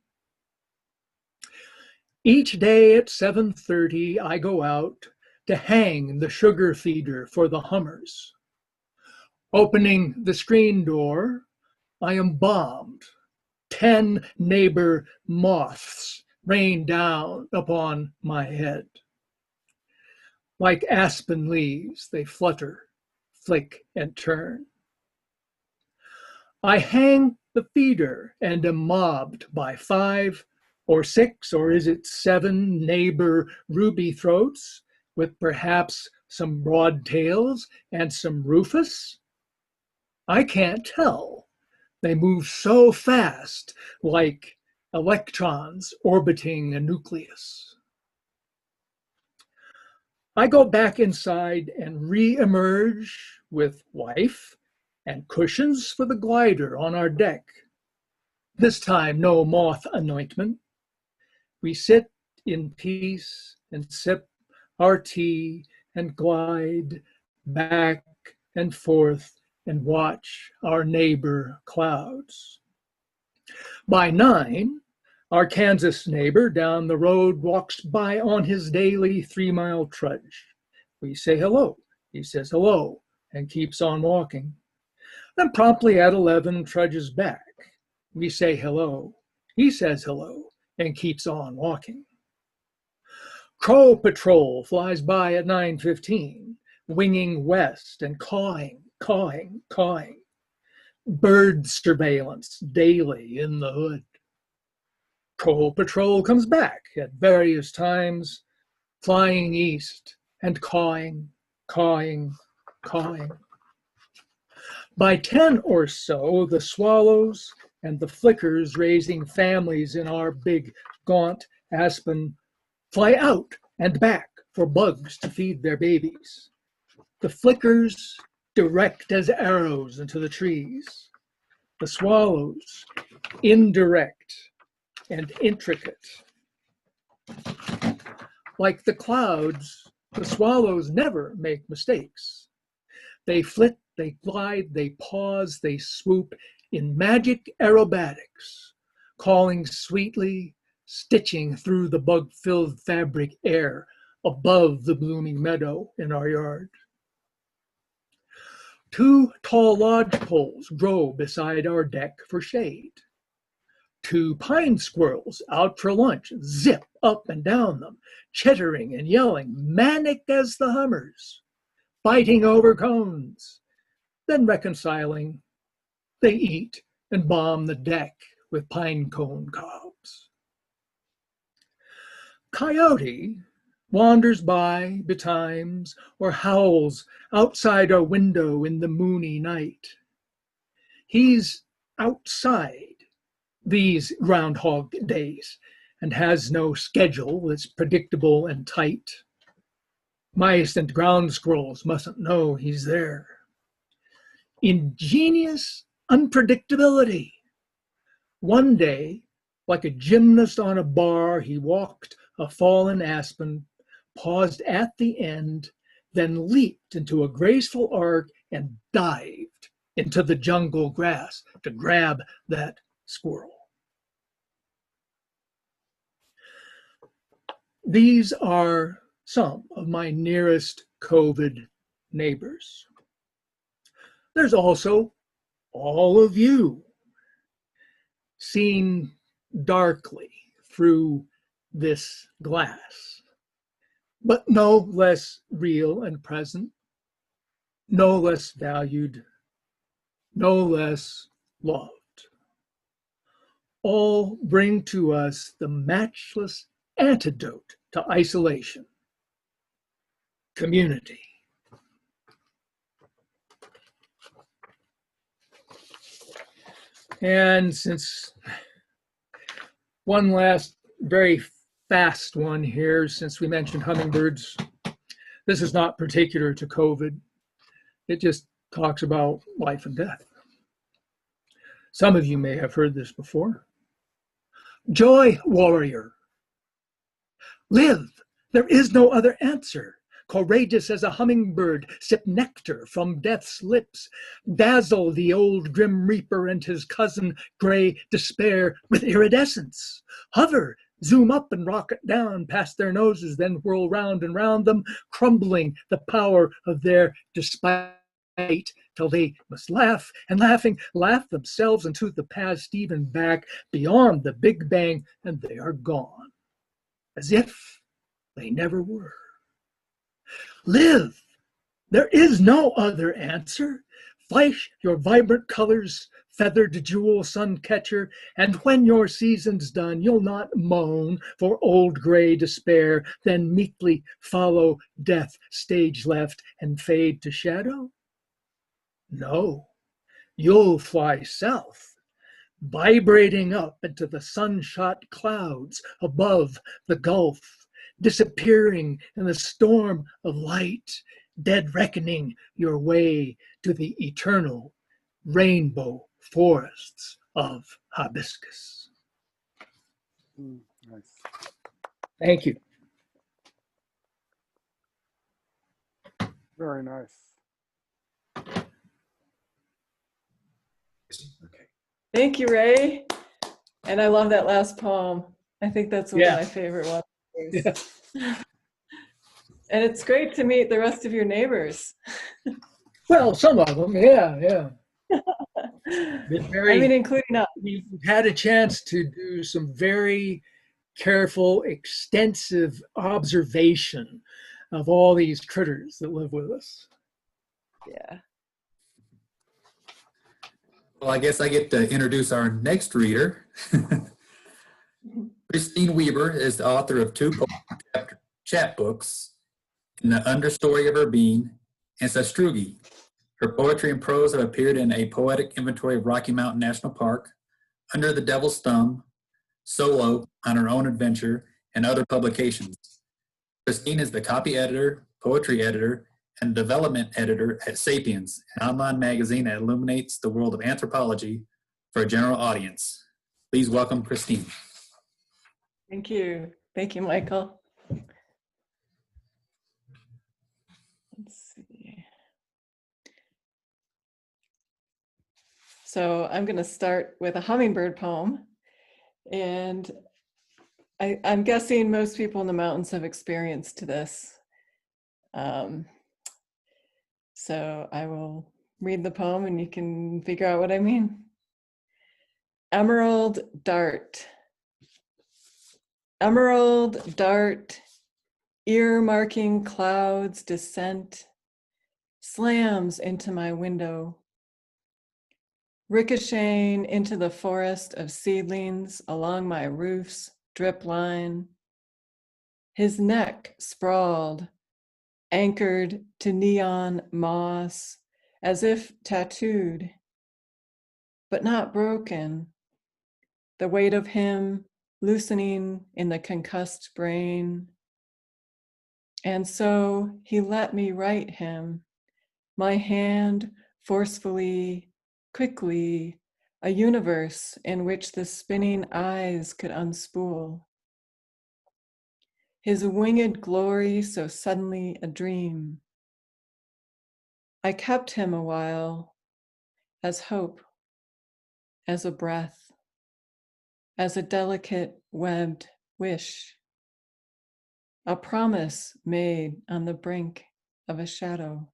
Each day at 7:30, I go out to hang the sugar feeder for the hummers. Opening the screen door, I am bombed. 10 neighbor moths rain down upon my head. Like aspen leaves, they flutter, flick, and turn. I hang the feeder and am mobbed by 5 or 6, or is it 7 neighbor ruby throats with perhaps some broad tails and some rufous? I can't tell. They move so fast, like electrons orbiting a nucleus. I go back inside and re-emerge with wife and cushions for the glider on our deck. This time, no moth anointment. We sit in peace and sip our tea and glide back and forth and watch our neighbor clouds. By 9, our Kansas neighbor down the road walks by on his daily 3-mile trudge. We say hello. He says hello and keeps on walking. Then promptly at 11 trudges back. We say hello. He says hello and keeps on walking. Crow Patrol flies by at 9:15, winging west and cawing, cawing, cawing. Bird surveillance daily in the hood. Crow Patrol comes back at various times, flying east and cawing, cawing, cawing. By 10 or so, the swallows and the flickers raising families in our big, gaunt aspen fly out and back for bugs to feed their babies. The flickers direct as arrows into the trees. The swallows indirect and intricate. Like the clouds, the swallows never make mistakes. They flit, they glide, they pause, they swoop in magic aerobatics, calling sweetly, stitching through the bug-filled fabric air above the blooming meadow in our yard. 2 tall lodge poles grow beside our deck for shade. 2 pine squirrels out for lunch zip up and down them, chittering and yelling, manic as the hummers, fighting over cones. Then reconciling, they eat and bomb the deck with pine cone cobs. Coyote wanders by betimes or howls outside our window in the moony night. He's outside these groundhog days and has no schedule that's predictable and tight. Mice and ground squirrels mustn't know he's there. Ingenious unpredictability. One day, like a gymnast on a bar, he walked a fallen aspen, paused at the end, then leaped into a graceful arc and dived into the jungle grass to grab that squirrel. These are some of my nearest COVID neighbors. There's also all of you, seen darkly through this glass, but no less real and present, no less valued, no less loved. All bring to us the matchless antidote to isolation: community. And since one last very fast one here, since we mentioned hummingbirds, this is not particular to COVID. It just talks about life and death. Some of you may have heard this before. Joy warrior. Live, there is no other answer. Courageous as a hummingbird, sip nectar from death's lips, dazzle the old grim reaper and his cousin gray despair with iridescence. Hover, zoom up and rocket down past their noses, then whirl round and round them, crumbling the power of their despite, till they must laugh, and laughing, laugh themselves into the past, even back beyond the Big Bang, and they are gone, as if they never were. Live! There is no other answer. Flash your vibrant colors, feathered jewel sun catcher, and when your season's done, you'll not moan for old gray despair, then meekly follow death stage left and fade to shadow. No, you'll fly south, vibrating up into the sun-shot clouds above the gulf, disappearing in the storm of light, dead reckoning your way to the eternal rainbow forests of hibiscus. Nice. Thank you. Very nice. Okay. Thank you, Ray. And I love that last poem. I think that's one Yeah. of my favorite ones. Yeah. And it's great to meet the rest of your neighbors. Well, some of them, yeah. Been very, I mean, including us. we've had a chance to do some very careful, extensive observation of all these critters that live with us. Yeah. Well, I guess I get to introduce our next reader. Christine Weeber is the author of 2 chapbooks, In the Understory of Her Being and Sastrugi. Her poetry and prose have appeared in A Poetic Inventory of Rocky Mountain National Park, Under the Devil's Thumb, Solo, On Her Own Adventure, and other publications. Christine is the copy editor, poetry editor, and development editor at Sapiens, an online magazine that illuminates the world of anthropology for a general audience. Please welcome Christine. Thank you. Thank you, Michael. Let's see. So I'm going to start with a hummingbird poem. And I'm guessing most people in the mountains have experienced this. So I will read the poem and you can figure out what I mean. Emerald dart. Emerald dart, ear-marking clouds descent, slams into my window, ricocheting into the forest of seedlings along my roof's drip line. His neck sprawled, anchored to neon moss, as if tattooed, but not broken. The weight of him loosening in the concussed brain. And so he let me write him, my hand forcefully, quickly, a universe in which the spinning eyes could unspool. His winged glory so suddenly a dream. I kept him a while as hope, as a breath, as a delicate webbed wish, a promise made on the brink of a shadow.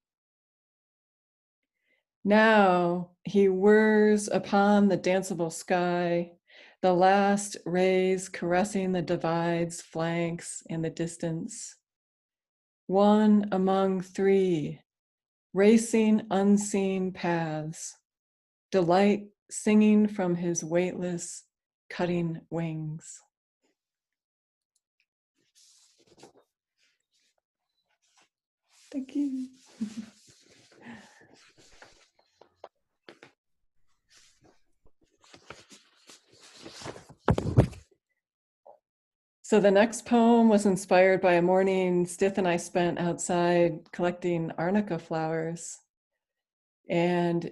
Now he whirs upon the danceable sky, the last rays caressing the divide's flanks in the distance. One among 3, racing unseen paths, delight singing from his weightless, cutting wings. Thank you. So the next poem was inspired by a morning Stith and I spent outside collecting arnica flowers. And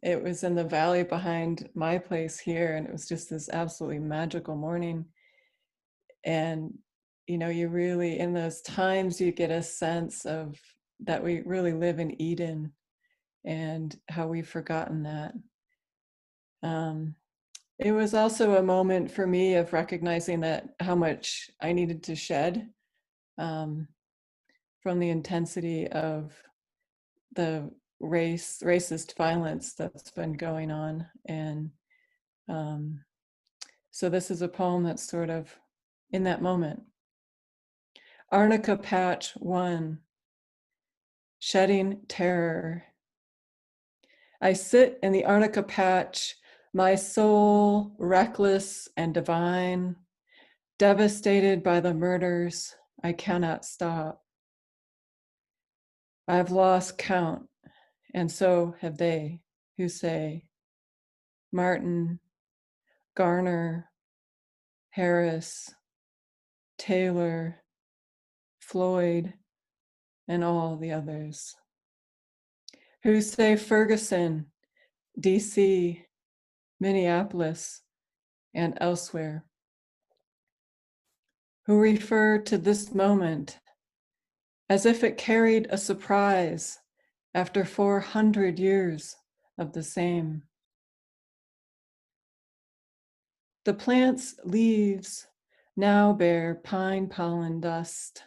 it was in the valley behind my place here, and it was just this absolutely magical morning. And, you know, you really, in those times, you get a sense of that we really live in Eden and how we've forgotten that. It was also a moment for me of recognizing that how much I needed to shed from the intensity of the racist violence that's been going on. And so this is a poem that's sort of in that moment. Arnica Patch 1, Shedding Terror. I sit in the arnica patch, my soul reckless and divine, devastated by the murders I cannot stop. I've lost count, and so have they who say, Martin, Garner, Harris, Taylor, Floyd, and all the others, who say Ferguson, DC, Minneapolis, and elsewhere, who refer to this moment as if it carried a surprise after 400 years of the same. The plant's leaves now bear pine pollen dust,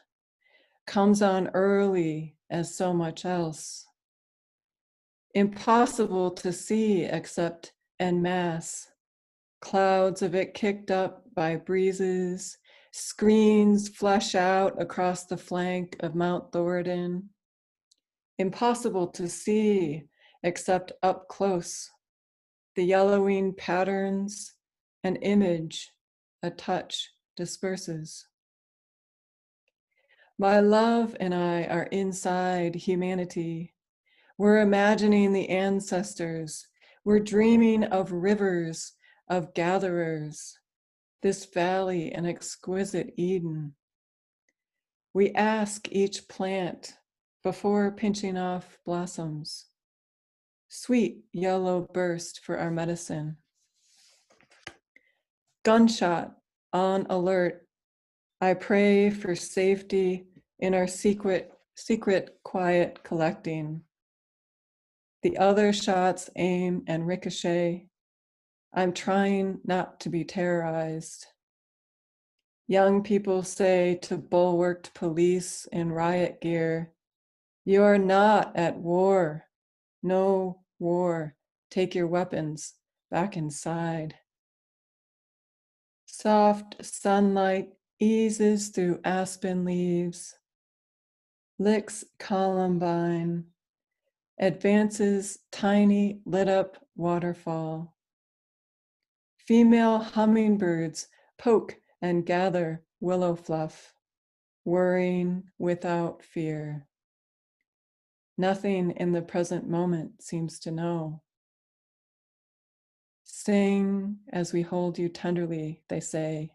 comes on early as so much else. Impossible to see except en masse, clouds of it kicked up by breezes, screens flesh out across the flank of Mount Thornton. Impossible to see except up close, the yellowing patterns, an image, a touch disperses. My love and I are inside humanity. We're imagining the ancestors. We're dreaming of rivers, of gatherers, this valley an exquisite Eden. We ask each plant before pinching off blossoms, sweet yellow burst for our medicine. Gunshot, on alert. I pray for safety in our secret, quiet collecting. The other shots aim and ricochet. I'm trying not to be terrorized. Young people say to bulwarked police in riot gear, you are not at war. No war. Take your weapons back inside. Soft sunlight eases through aspen leaves, licks columbine, advances tiny lit up waterfall. Female hummingbirds poke and gather willow fluff, worrying without fear. Nothing in the present moment seems to know. Sing as we hold you tenderly, they say.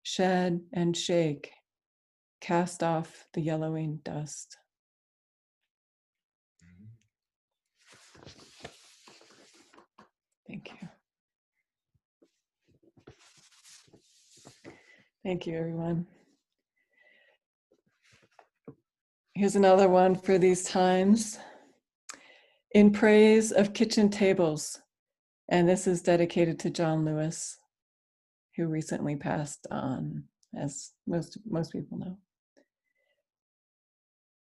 Shed and shake, cast off the yellowing dust. Thank you. Thank you, everyone. Here's another one for these times. In praise of kitchen tables, and this is dedicated to John Lewis, who recently passed on, as most people know.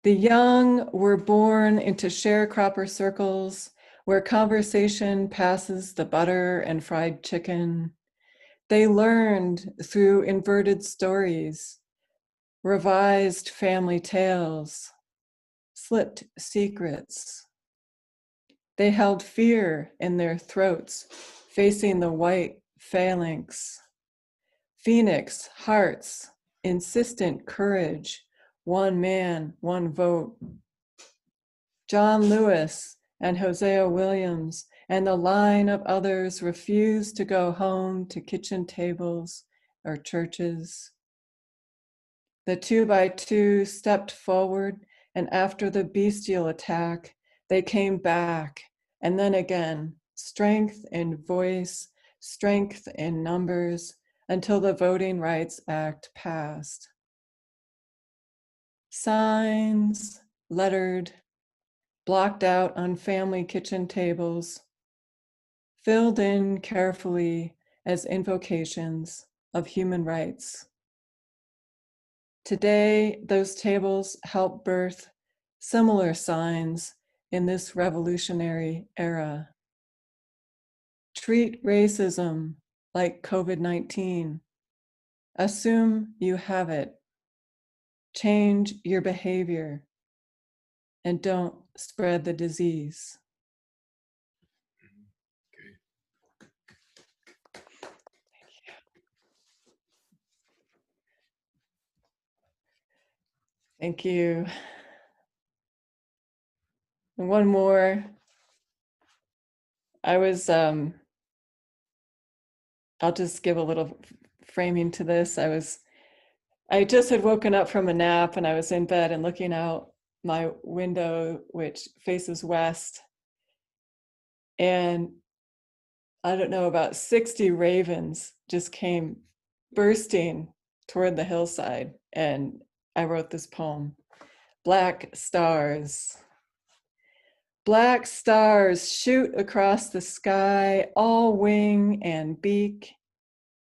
The young were born into sharecropper circles where conversation passes the butter and fried chicken. They learned through inverted stories, revised family tales, slipped secrets. They held fear in their throats, facing the white phalanx. Phoenix hearts, insistent courage, one man, one vote. John Lewis and Hosea Williams and the line of others refused to go home to kitchen tables or churches. The 2x2 stepped forward, and after the bestial attack, they came back, and then again, strength in voice, strength in numbers, until the Voting Rights Act passed. Signs, lettered, blocked out on family kitchen tables, filled in carefully as invocations of human rights. Today, those tables help birth similar signs in this revolutionary era. Treat racism like COVID-19. Assume you have it. Change your behavior and don't spread the disease. Thank you. And one more. I'll just give a little framing to this. I just had woken up from a nap and I was in bed and looking out my window, which faces west. And I don't know, about 60 ravens just came bursting toward the hillside. And I wrote this poem, Black Stars. Black stars shoot across the sky, all wing and beak,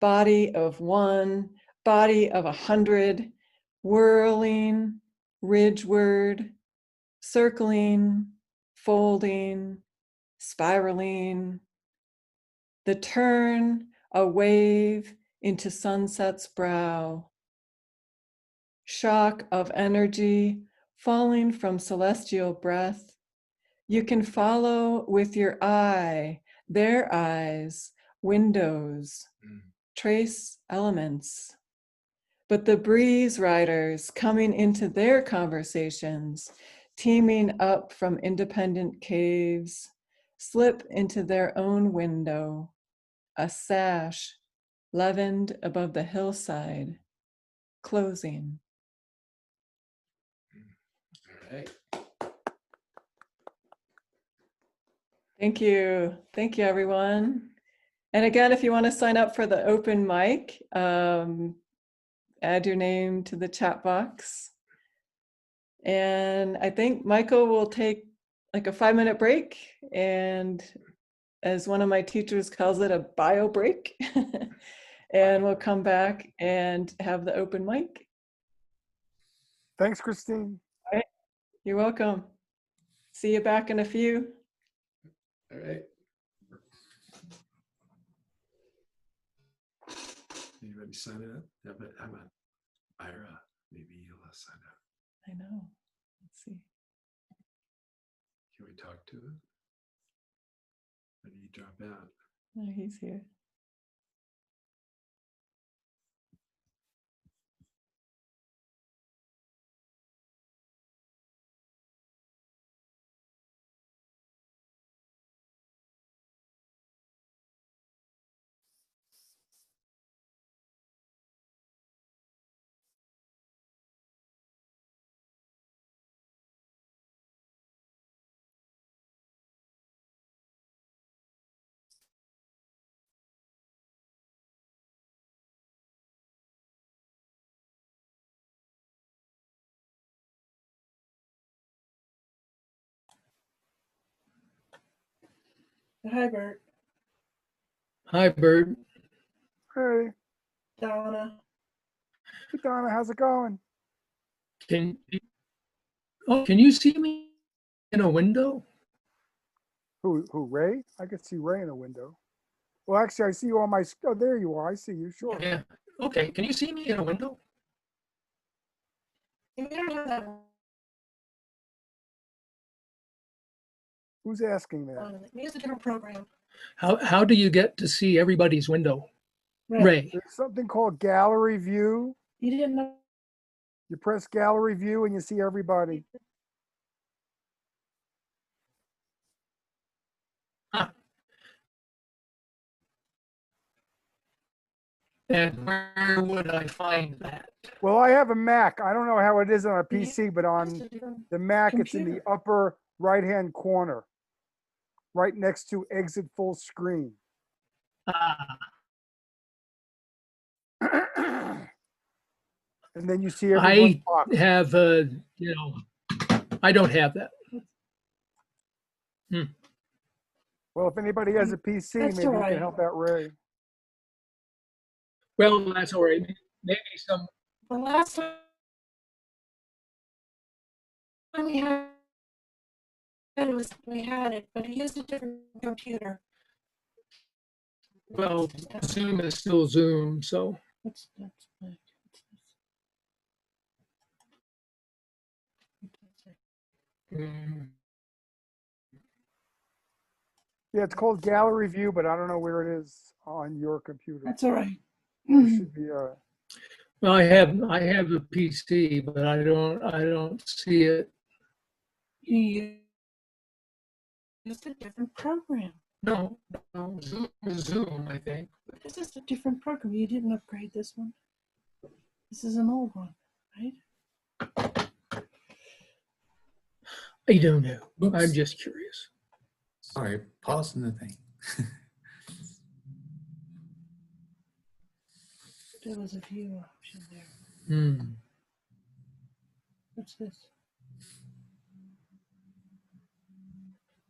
body of one, body of 100, whirling, ridgeward, circling, folding, spiraling. The turn, a wave into sunset's brow. Shock of energy falling from celestial breath. You can follow with your eye, their eyes, windows, trace elements. But the breeze riders coming into their conversations, teaming up from independent caves, slip into their own window, a sash leavened above the hillside, closing. All right. Thank you. Thank you, everyone. And again, if you want to sign up for the open mic, add your name to the chat box. And I think Michael will take like a 5-minute break. And as one of my teachers calls it, a bio break. And we'll come back and have the open mic. Thanks, Christine. All right. You're welcome. See you back in a few. All right. Anybody signing up? Yeah, but how about Ira? Maybe you'll sign up. I know. Let's see. Can we talk to him? Or did he drop out? No, he's here. Hi, Bert. Hi, Bert. Hey, Donna. hey, Donna, how's it going? Can you see me in a window? Who, Ray? I can see Ray in a window. Well, actually, I see you on my, oh, there you are. I see you, sure. Yeah. Okay. Can you see me in a window? You don't have that Who's asking that? on. Use a different program. How do you get to see everybody's window? Right. Ray. There's something called gallery view. You didn't know. You press gallery view and you see everybody. Ah. And where would I find that? Well, I have a Mac. I don't know how it is on a PC, but on Use a different the Mac, it's in the computer. upper right-hand corner, right next to exit full screen. Ah, And then you see everyone's I box. have, I don't have that. Well, if anybody has a PC, That's maybe you all right. can help out Ray. Well, that's all right. Maybe some. The last time we had we had it, but he used a different computer. Well, Zoom is still Zoom, so. That's like, mm, Yeah, it's called gallery view, but I don't know where it is on your computer. that's all right. There should be a. Well, I have a PC, but I don't see it. You used a different program. No, Zoom is Zoom, I think. This is a different program. You didn't upgrade this one. This is an old one, right? I don't know. Whoops. I'm just curious. Sorry, pausing the thing. There was a view option there. Hmm. What's this?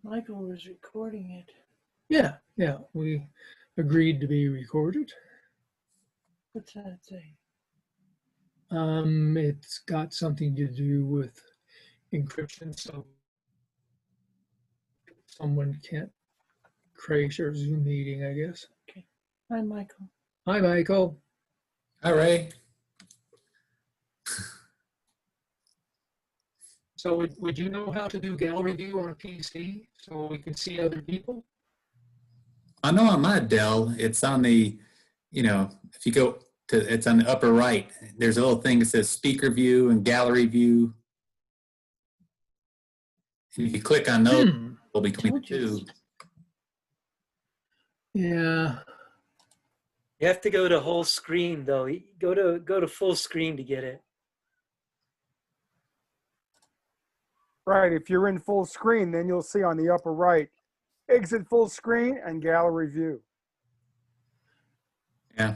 Michael was recording it. Yeah, we agreed to be recorded. What's that say? It's got something to do with encryption, so someone can't crash our Zoom meeting, I guess. Okay. Hi, Michael. Hi, Michael. Hi, Ray. So would you know how to do gallery view on a PC so we can see other people? I know on my Dell, it's on the, if you go to, it's on the upper right. There's a little thing that says speaker view and gallery view. And if you click on those, between the two. Yeah. You have to go to whole screen though. Go to full screen to get it. Right, if you're in full screen, then you'll see on the upper right, exit full screen and gallery view. Yeah.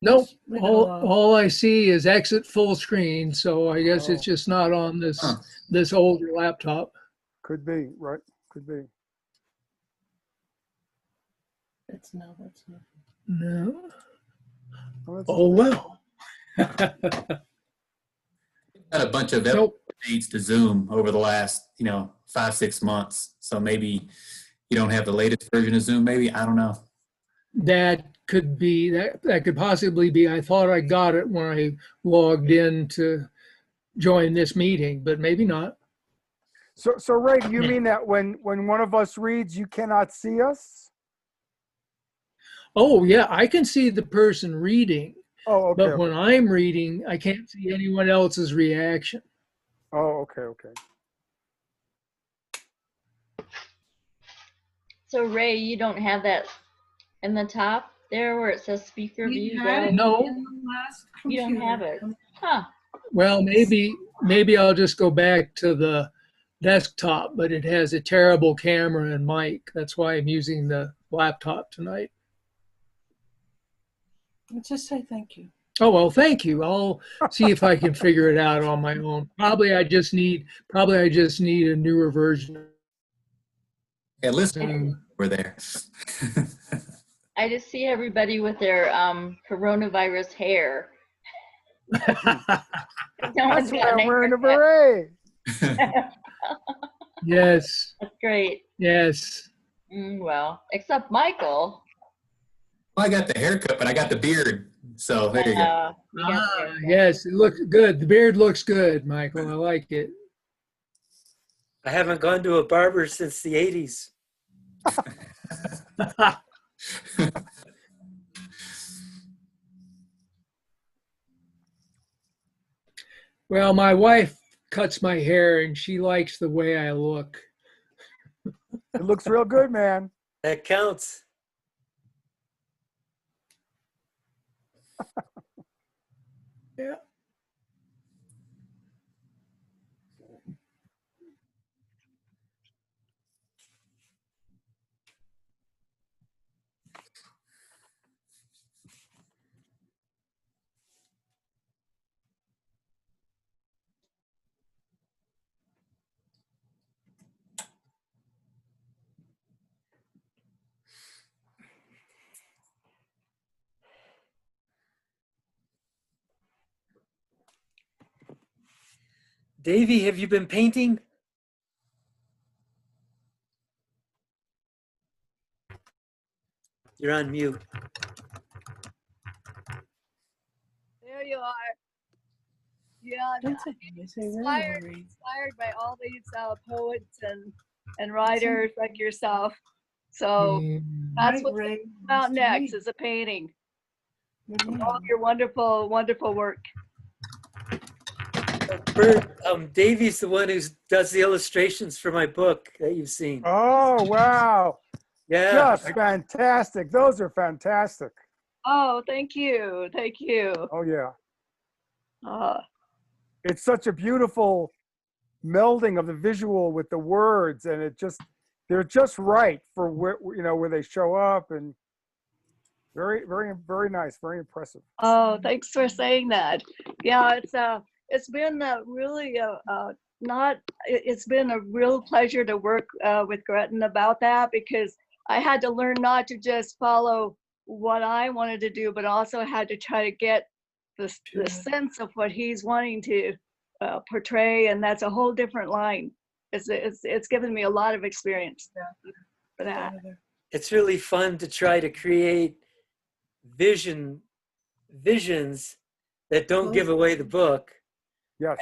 Nope. We All, go, all I see is exit full screen, so I guess it's Oh. just not on this Huh. this older laptop. Could be, right? Could be. That's not. No. Well, that's Oh well. Got a bunch of Nope. updates to Zoom over the last, 5-6 months. So maybe you don't have the latest version of Zoom. Maybe, I don't know. That could be that could possibly be. I thought I got it when I logged in to join this meeting, but maybe not. So Ray, do you mean that when one of us reads, you cannot see us? Oh yeah, I can see the person reading, Oh, okay. but when I'm reading, I can't see anyone else's reaction. Oh, okay. So Ray, you don't have that in the top there where it says speaker We view? had it No. in the last You don't have computer. it. Huh. Well, maybe I'll just go back to the desktop, but it has a terrible camera and mic. That's why I'm using the laptop tonight. Let's just say thank you. Oh, well, thank you. I'll see if I can figure it out on my own. Probably I just need a newer version. Yeah, listen, Zoom. we're there. I just see everybody with their coronavirus hair. No one's That's why got I'm an wearing a haircut. beret. Yes, That's great. yes. Well, except Michael. Well, I got the haircut, but I got the beard. So there you go. You got the haircut. Yes, it looks good. The beard looks good, Michael. I like it. I haven't gone to a barber since the 80s. Well, my wife cuts my hair and she likes the way I look. It looks real good, man. That counts. Yeah. Davy, have you been painting? You're on mute. There you are. Yeah, Don't say me. Say where inspired, are we? inspired by all these poets and writers like yourself. So that's Right, what's Ray. out Nice to next meet is a painting you. of all your wonderful, wonderful work. Bert, Davy's the one who does the illustrations for my book that you've seen. Oh, wow. Yeah. Just fantastic. Those are fantastic. Oh, thank you. Thank you. Oh, yeah. Uh, It's such a beautiful melding of the visual with the words, and they're just right for where, where they show up, and very, very, very nice, very impressive. oh, thanks for saying that. Yeah, it's been really it's been a real pleasure to work with Gretton about that, because I had to learn not to just follow what I wanted to do, but also had to try to get the sense of what he's wanting to portray, and that's a whole different line. It's given me a lot of experience for that. It's really fun to try to create visions that don't give away the book, Yes.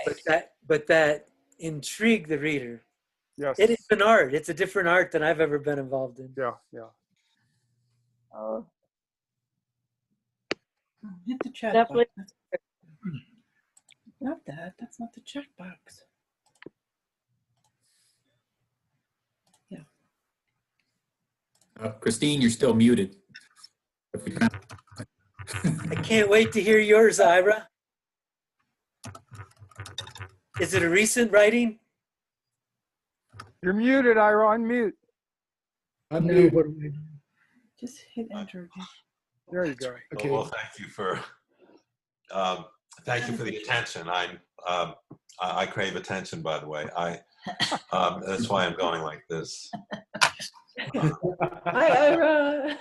but that intrigue the reader. Yes. It is an art. It's a different art than I've ever been involved in. Yeah, yeah. Oh, Hit the chat definitely. box. Not that. That's not the chat box. Yeah. Christine, you're still muted. I can't wait to hear yours, Ira. Is it a recent writing? You're muted, Ira. Unmute. No, Unmute. what do I do? Just hit enter again. There you go. Okay. Well, thank you for the attention. I crave attention, by the way. That's why I'm going like this. Hi, Ira.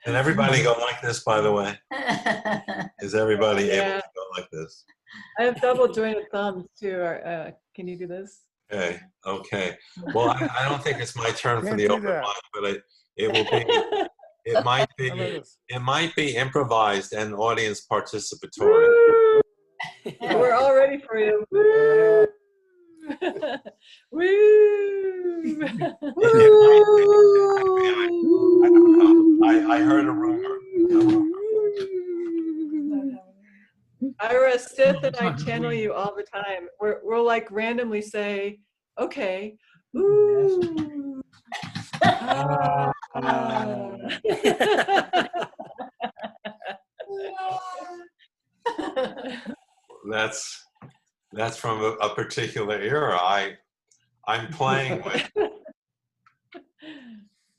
Can everybody go like this, by the way? Is everybody able Yeah. to go like this? I have double jointed thumbs too. Can you do this? Okay. Well, I don't think it's my turn for Can't the do open that. mic, but it will be. It might How about be. this? It might be improvised and audience participatory. We're all ready for you. Woo! Woo! I heard a rumor. Ira, Sith and I channel you all the time. We'll like randomly say, okay, ooh. Ah. That's from a particular era. I'm playing with.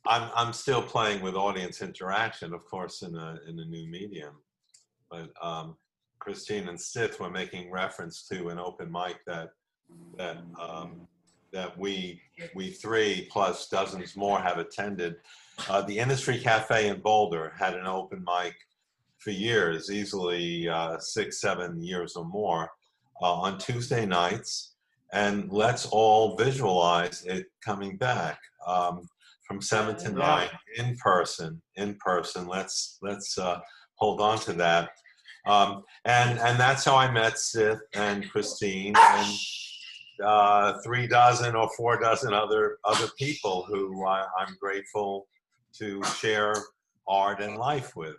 I'm still playing with audience interaction, of course, in a new medium. But Christine and Sith were making reference to an open mic that we three plus dozens more have attended. The Industry Cafe in Boulder had an open mic for years, easily 6-7 years or more, on Tuesday nights, and let's all visualize it coming back from 7 to 9 in person. Let's hold on to that, and that's how I met Sith and Christine and 3 dozen or 4 dozen other people who I'm grateful to share art and life with.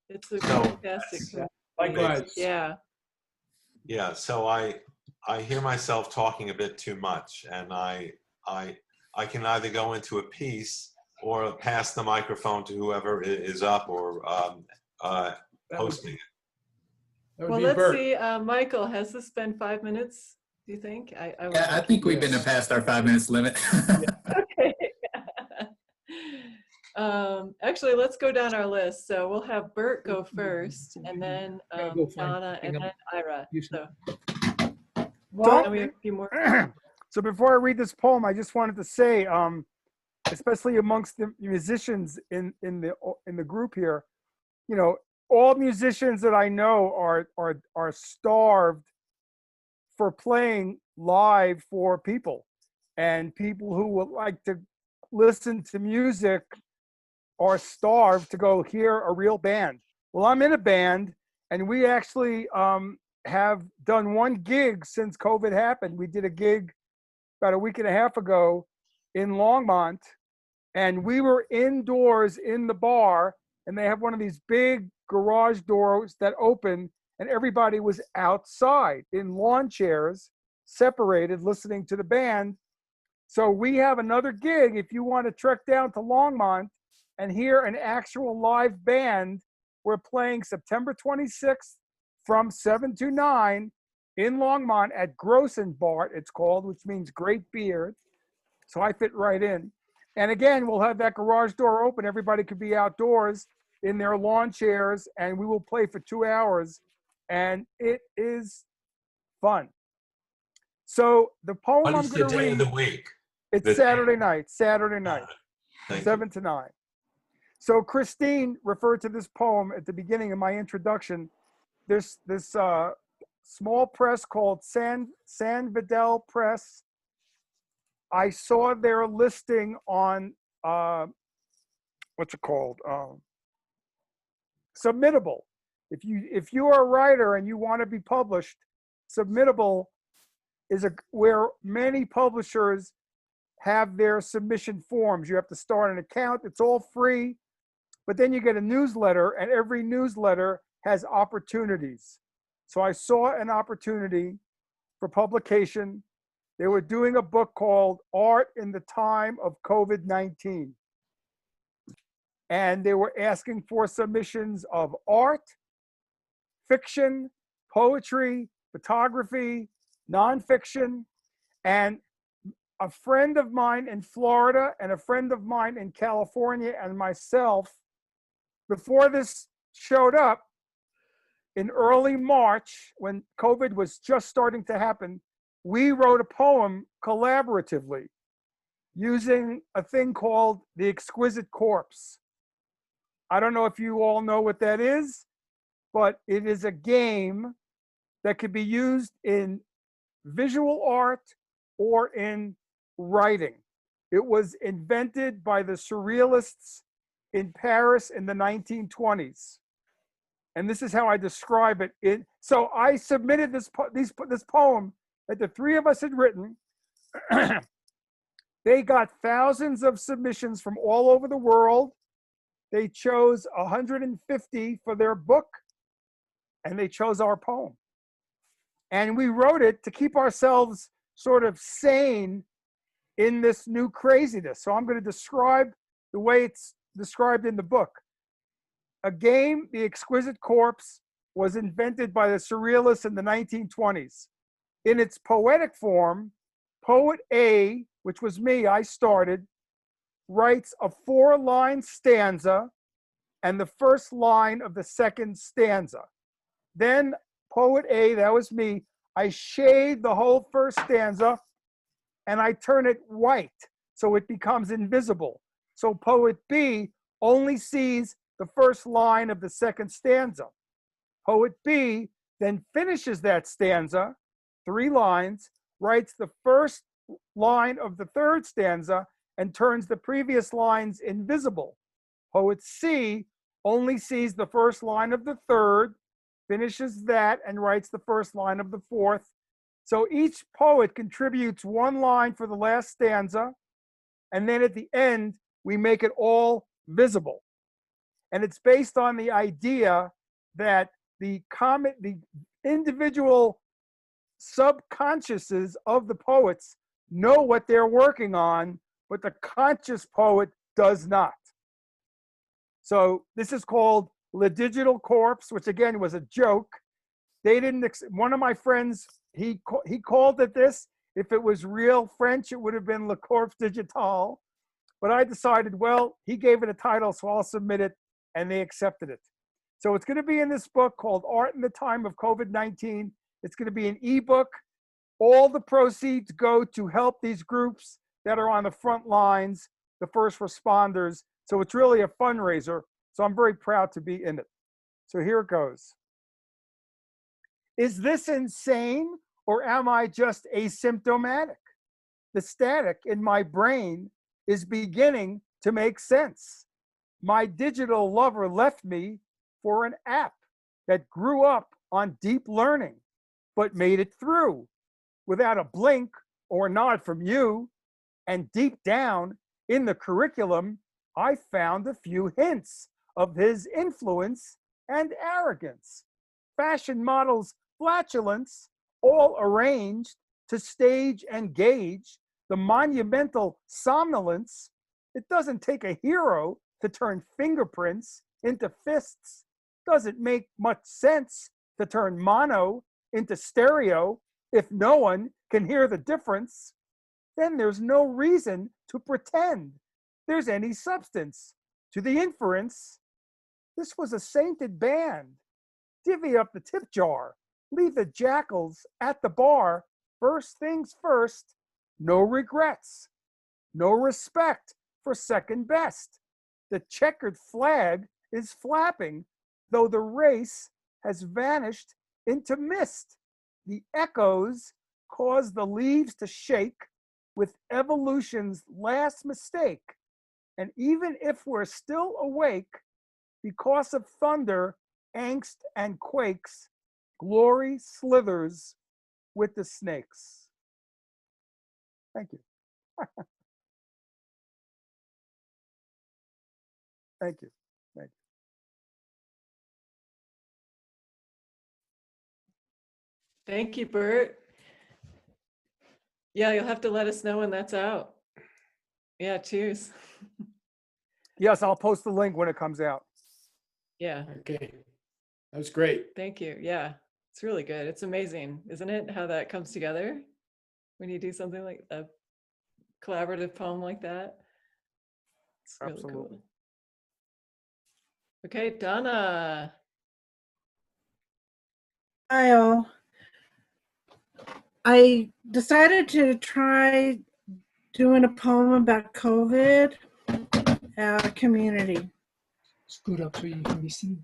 It's a fantastic. Likewise. Yeah. Yeah, so I hear myself talking a bit too much, and I can either go into a piece or pass the microphone to whoever is up or hosting it. That would Well, be let's Bert. see. Michael, has this been 5 minutes? Do you think? Yeah, I think we've been past our 5 minutes limit. Okay. Actually, let's go down our list. So we'll have Bert go first, and then Go find Donna, and then Ira. So What? we have a few more. So before I read this poem, I just wanted to say, especially amongst the musicians in the group here, all musicians that I know are starved for playing live for people. And people who would like to listen to music are starved to go hear a real band. Well, I'm in a band, and we actually have done one gig since COVID happened. We did a gig about a week and a half ago in Longmont, and we were indoors in the bar, and they have one of these big garage doors that open, and everybody was outside in lawn chairs, separated, listening to the band. So we have another gig if you want to trek down to Longmont and hear an actual live band. We're playing September 26th from 7 to 9 in Longmont at Grossenbart, it's called, which means great beard. So I fit right in. And again, we'll have that garage door open. Everybody could be outdoors in their lawn chairs, and we will play for 2 hours, and it is fun. So the poem What I'm is the going to day of read, the week? it's The- Saturday night, Saturday night, Thank 7 to 9. So Christine referred to this poem at the beginning of my introduction. This small press called San Vidal Press. I saw their listing on what's it called? Submittable. If you are a writer and you want to be published, Submittable is where many publishers have their submission forms. You have to start an account. It's all free, but then you get a newsletter, and every newsletter has opportunities. So I saw an opportunity for publication. They were doing a book called Art in the Time of COVID-19. And they were asking for submissions of art, fiction, poetry, photography, nonfiction. And a friend of mine in Florida and a friend of mine in California and myself, before this showed up in early March, when COVID was just starting to happen, we wrote a poem collaboratively using a thing called The Exquisite Corpse. I don't know if you all know what that is, but it is a game that could be used in visual art or in writing. It was invented by the Surrealists in Paris in the 1920s. And this is how I describe it. So I submitted this poem that the three of us had written. They got thousands of submissions from all over the world. They chose 150 for their book, and they chose our poem. And we wrote it to keep ourselves sort of sane in this new craziness. So I'm going to describe the way it's described in the book. A game, The Exquisite Corpse, was invented by the Surrealists in the 1920s. In its poetic form, Poet A, which was me, I started, writes a 4-line stanza and the first line of the second stanza. Then Poet A, that was me, I shade the whole first stanza and I turn it white so it becomes invisible. So Poet B only sees the first line of the second stanza. Poet B then finishes that stanza, 3 lines, writes the first line of the third stanza, and turns the previous lines invisible. Poet C only sees the first line of the third, finishes that, and writes the first line of the fourth. So each poet contributes 1 line for the last stanza, and then at the end, we make it all visible. And it's based on the idea that the individual subconsciouses of the poets know what they're working on, but the conscious poet does not. So this is called Le Digital Corpse, which again was a joke. They didn't, one of my friends, he called it this. If it was real French, it would have been Le Corpse Digital. But I decided, well, he gave it a title, so I'll submit it, and they accepted it. So it's going to be in this book called Art in the Time of COVID-19. It's going to be an ebook. All the proceeds go to help these groups that are on the front lines, the first responders. So it's really a fundraiser. So I'm very proud to be in it. So here it goes. Is this insane Or am I just asymptomatic? The static in my brain is beginning to make sense. My digital lover left me for an app that grew up on deep learning, but made it through without a blink or nod from you. And deep down in the curriculum, I found a few hints of his influence and arrogance. Fashion models' flatulence, all arranged to stage and gauge the monumental somnolence. It doesn't take a hero to turn fingerprints into fists. Doesn't make much sense to turn mono into stereo if no one can hear the difference. Then there's no reason to pretend there's any substance to the inference. This was a sainted band. Divvy up the tip jar. Leave the jackals at the bar. First things first, no regrets. No respect for second best. The checkered flag is flapping, though the race has vanished into mist. The echoes cause the leaves to shake with evolution's last mistake. And even if we're still awake, because of thunder, angst, and quakes, glory slithers with the snakes. Thank you. Thank you. Thank you. Thank you, Burt. Yeah, you'll have to let us know when that's out. Yeah, cheers. Yes, I'll post the link when it comes out. Yeah, Okay, that was great. thank you. Yeah, it's really good. It's amazing, isn't it, how that comes together when you do something like a collaborative poem like that? It's really Absolutely. cool. Okay, Donna. Hi all. I decided to try doing a poem about COVID, our community. Scoot up so you can be seen.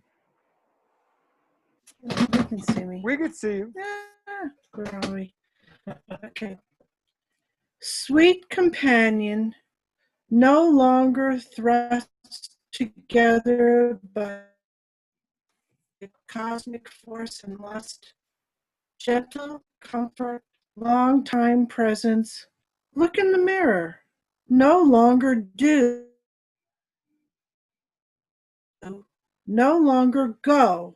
You can see me. We could see you. Where are we? Okay. Sweet companion, no longer thrust together by cosmic force and lust, gentle comfort, long time presence. Look in the mirror. No longer do. No longer go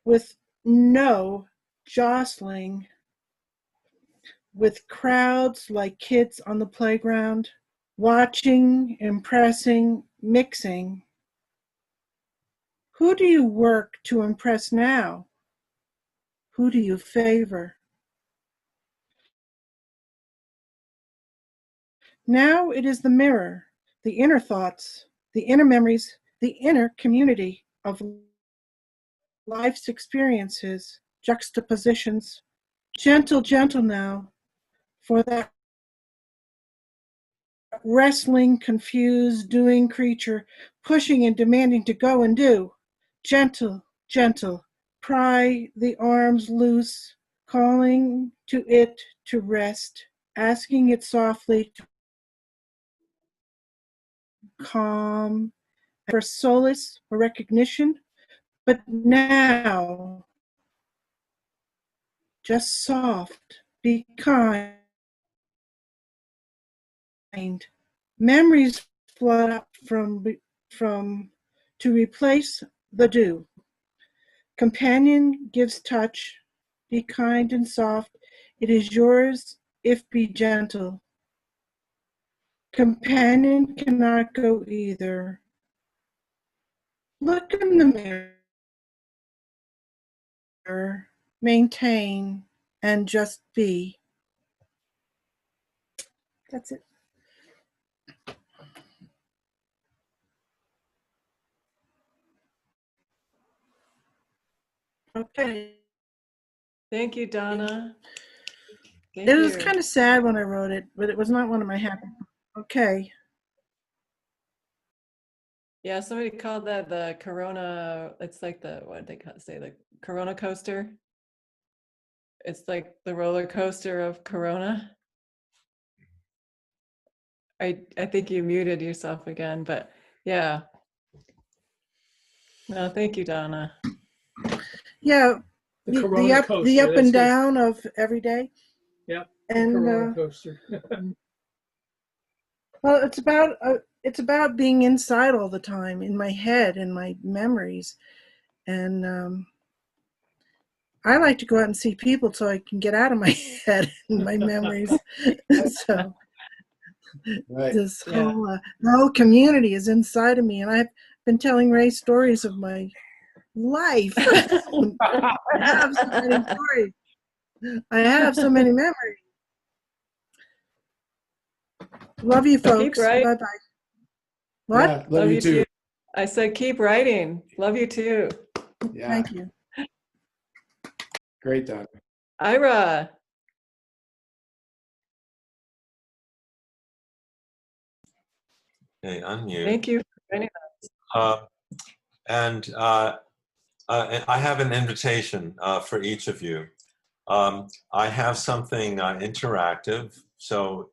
with no jostling with crowds like kids on the playground, watching, impressing, mixing. Who do you work to impress now? Who do you favor? Now it is the mirror, the inner thoughts, the inner memories, the inner community of life's experiences, juxtapositions. Gentle, gentle now, for that wrestling, confused, doing creature, pushing and demanding to go and do. Gentle, gentle, pry the arms loose, calling to it to rest, asking it softly to calm, for solace or recognition. But now, just soft, be kind. Memories flood up from to replace the dew. Companion gives touch, be kind and soft. It is yours if be gentle. Companion cannot go either. Look in the mirror, maintain, and just be. That's it. Okay. Thank you, Donna. Thank It was you. kind of sad when I wrote it, but it was not one of my happy. Okay. Yeah, somebody called that the Corona. It's like the, what did they say, the Corona coaster. it's like the roller coaster of Corona. I think you muted yourself again, but yeah. No, thank you, Donna. Yeah, The the Corona up coaster, the up that's and good. down of every day. Yep. The And Corona coaster. well, it's about being inside all the time in my head and my memories, and I like to go out and see people so I can get out of my head and my memories. So Right. this Yeah. whole community is inside of me, and I've been telling Ray stories of my life. I have so many stories. I have so many memories. Love you, folks. writing. Bye bye. What? Yeah, love you too. I said keep writing. Love you too. Yeah, Thank you. great, Donna. Ira. Okay, unmute. Thank you for joining And I have an invitation for each of you. I have something interactive, so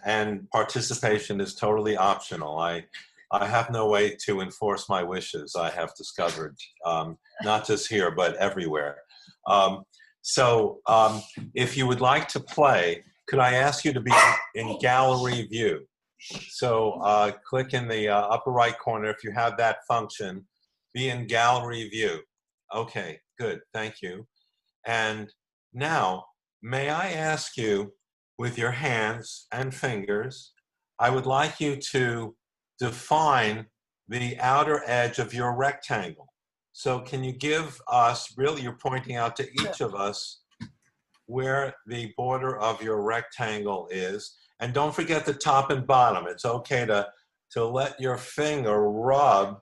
and participation is totally optional. I have no way to enforce my wishes. I have discovered, not just here but everywhere. So if you would like to play, could I ask you to be in gallery view? So click in the upper right corner if you have that function. Be in gallery view. Okay, good, thank you. And now, may I ask you, with your hands and fingers, I would like you to define the outer edge of your rectangle. So can you give us, really you're pointing out to each of us, where the border of your rectangle is. And don't forget the top and bottom. It's okay to let your finger rub.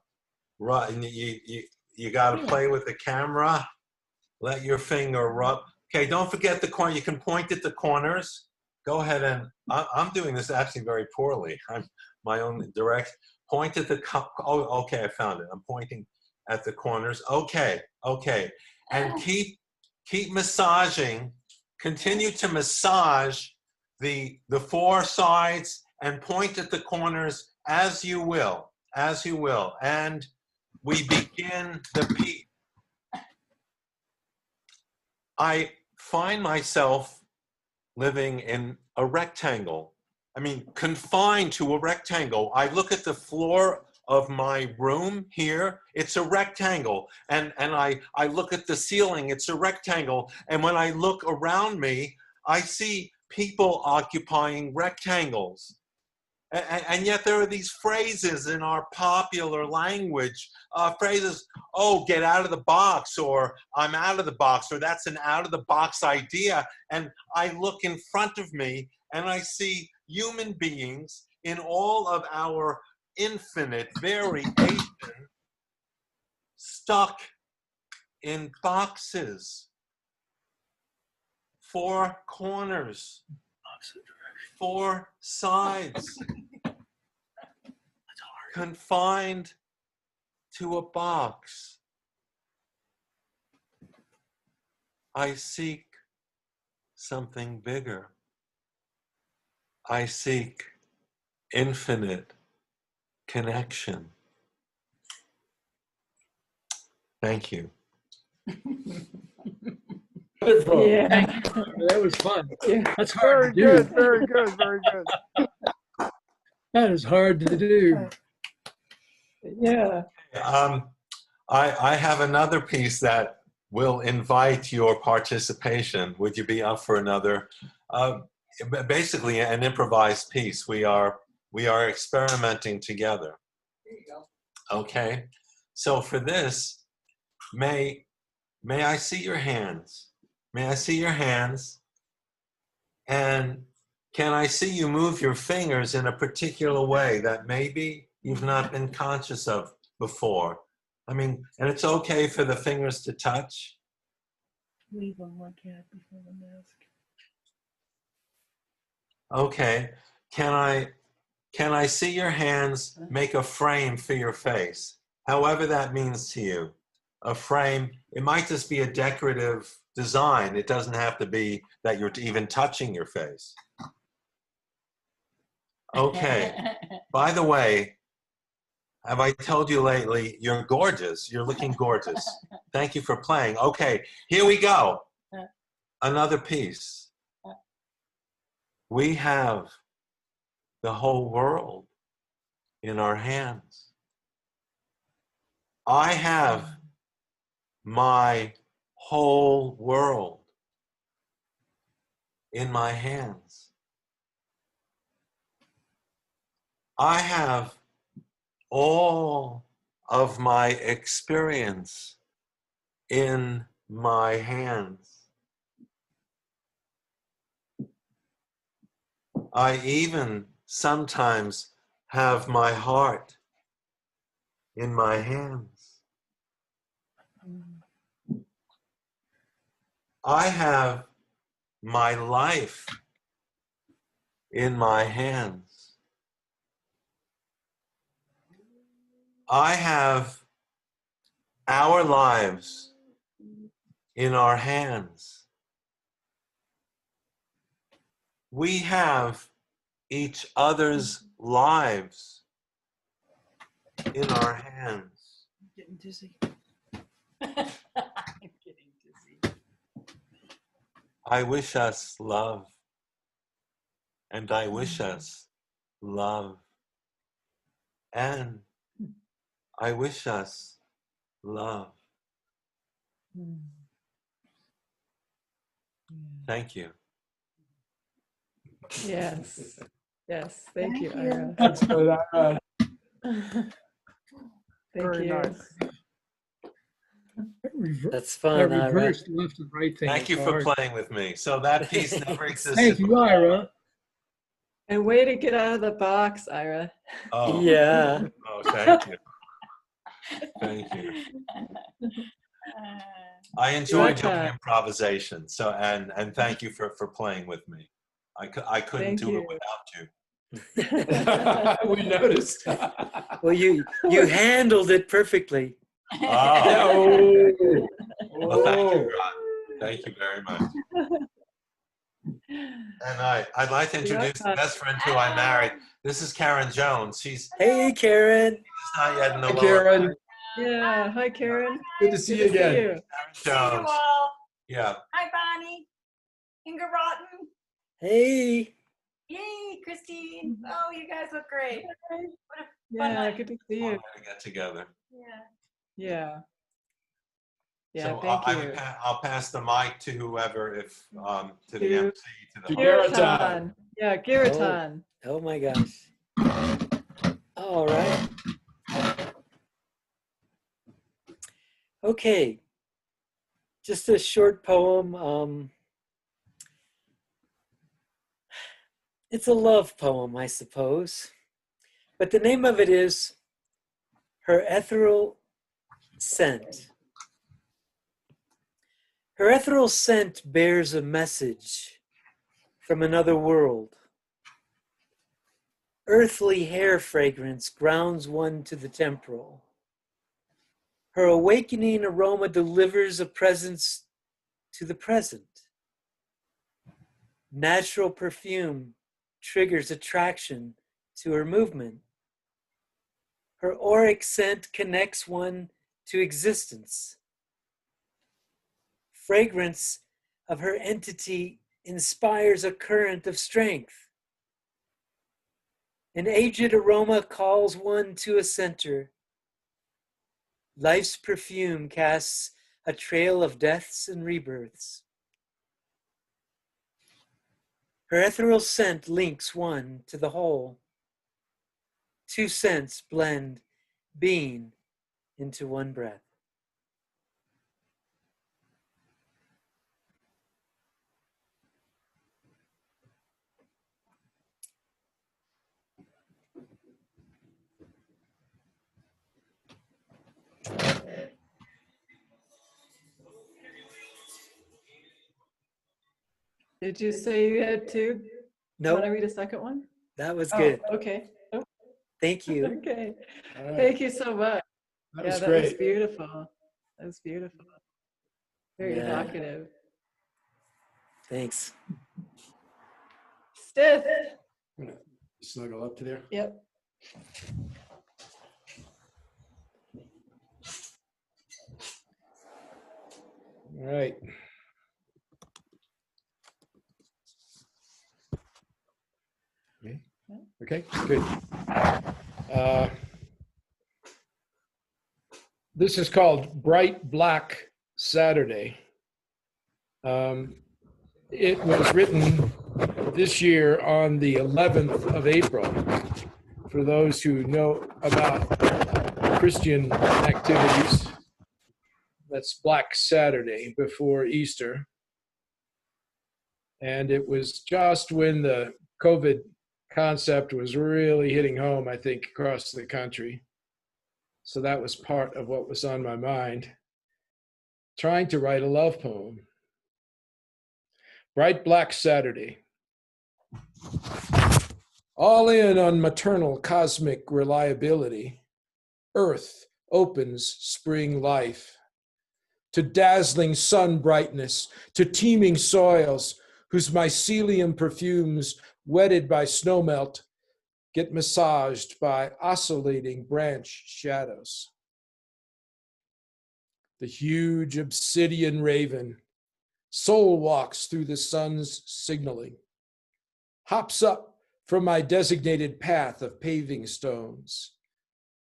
You got to play with the camera. Let your finger rub. Okay, don't forget the corner. You can point at the corners. Go ahead and, I'm doing this actually very poorly. I'm my own direct. Point at the, oh, okay, I found it. I'm pointing at the corners. Okay, okay. And keep massaging. Continue to massage the four sides and point at the corners as you will, as you will. And we begin the piece. I find myself living in a rectangle. I mean, confined to a rectangle. I look at the floor of my room here, it's a rectangle. And I look at the ceiling, it's a rectangle. And when I look around me, I see people occupying rectangles. And yet there are these phrases in our popular language, phrases, oh, get out of the box, or I'm out of the box, or that's an out of the box idea. And I look in front of me and I see human beings in all of our infinite variation stuck in boxes, four corners, four sides, confined to a box. I seek something bigger. I seek infinite connection. Thank you. Wonderful. Yeah. That was fun. Yeah. That's hard Very to do. good, very good, very good. That is hard to do. Yeah. I have another piece that will invite your participation. Would you be up for another? Basically, an improvised piece. We are experimenting together. There you go. Okay. So for this, may I see your hands? May I see your hands? And can I see you move your fingers in a particular way that maybe you've not been conscious of before? I mean, and it's okay for the fingers to touch. Leave on one cat before the mask. Okay. Can I see your hands make a frame for your face? However that means to you. A frame, it might just be a decorative design. It doesn't have to be that you're even touching your face. Okay. By the way, have I told you lately, you're gorgeous. You're looking gorgeous. Thank you for playing. Okay, here we go. Another piece. We have the whole world in our hands. I have my whole world in my hands. I have all of my experience in my hands. I even sometimes have my heart in my hands. I have my life in my hands. I have our lives in our hands. We have each other's lives in our hands. I'm getting dizzy. I'm getting dizzy. I wish us love, and I wish us love, and I wish us love. Thank you. Yes. Yes. Thank you, Thank you. Ira. That's good. Thank Very you. nice. That That's fun, Ira. reversed left and right thing. Thank is you for hard. playing with me. So that piece never existed. Thank you, Ira. And way to get out of the box, Ira. Oh, Yeah. oh, thank you. Thank you. I enjoy doing Welcome. improvisation. So, and thank you for playing with me. I couldn't Thank do it you. without you. We noticed. Well, you handled it perfectly. Oh, Oh. well, thank you, Ron. Thank you very much. And I'd like to introduce the best friend who I married. This is Karen Jones. She's Hey, Karen. not yet in the Hi, lower. Karen. Yeah. Hi, Karen. Good to see Good you to see again. you. Karen See you Jones. all. Yeah. Hi, Bonnie. Inga Rotten. Hey. Yay, Christine. Oh, you guys look great. What a fun Yeah. night. Good to see One you. way to get together. Yeah. Yeah. Yeah. So Thank you. I'll pass the mic to whoever, if to the To- MC, to the to Garrett. Giraton. Yeah, Giraton. Oh my gosh. All right. Okay. Just a short poem. It's a love poem, I suppose. But the name of it is Her Ethereal Scent. Her ethereal scent bears a message from another world. Earthly hair fragrance grounds one to the temporal. Her awakening aroma delivers a presence to the present. Natural perfume triggers attraction to her movement. Her auric scent connects one to existence. Fragrance of her entity inspires a current of strength. An aged aroma calls one to a center. Life's perfume casts a trail of deaths and rebirths. Her ethereal scent links one to the whole. Two scents blend being into one breath. Did you say you had two? Do you want to No, read a second one? that was Oh, good. okay. Oh, Thank you. okay. All right. Thank you so much. That Yeah, was that was great. beautiful. That was beautiful. Very Yeah. evocative. Thanks. Stiff. I'm gonna snuggle up to there. Yep. All right. Okay, good. This is called Bright Black Saturday. It was written this year on the 11th of April. For those who know about Christian activities, that's Black Saturday before Easter. And it was just when the COVID concept was really hitting home, I think, across the country. So that was part of what was on my mind. Trying to write a love poem. Bright Black Saturday. All in on maternal cosmic reliability, Earth opens spring life to dazzling sun brightness, to teeming soils whose mycelium perfumes, wetted by snowmelt, get massaged by oscillating branch shadows. The huge obsidian raven soul walks through the sun's signaling, hops up from my designated path of paving stones,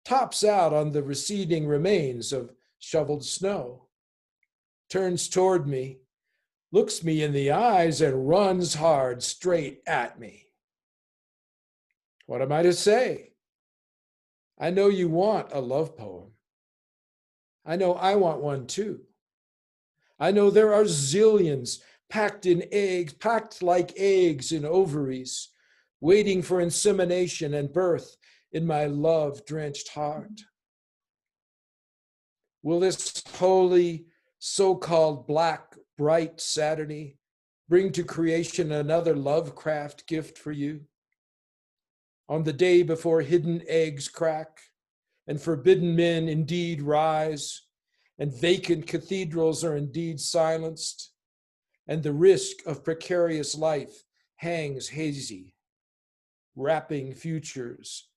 tops out on the receding remains of shoveled snow, turns toward me, looks me in the eyes, and runs hard straight at me. What am I to say? I know you want a love poem. I know I want one too. I know there are zillions packed like eggs in ovaries, waiting for insemination and birth in my love-drenched heart. Will this holy, so-called black, bright Saturday bring to creation another lovecraft gift for you? On the day before hidden eggs crack and forbidden men indeed rise, and vacant cathedrals are indeed silenced, and the risk of precarious life hangs hazy, wrapping futures,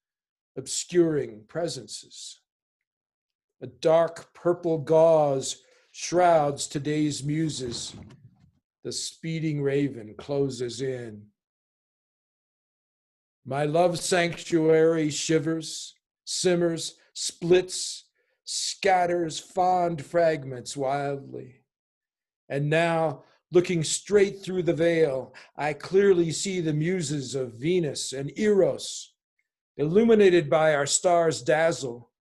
obscuring presences. A dark purple gauze shrouds today's muses. The speeding raven closes in. My love sanctuary shivers, simmers, splits, scatters fond fragments wildly. And now, looking straight through the veil, I clearly see the muses of Venus and Eros, illuminated by our stars' dazzle,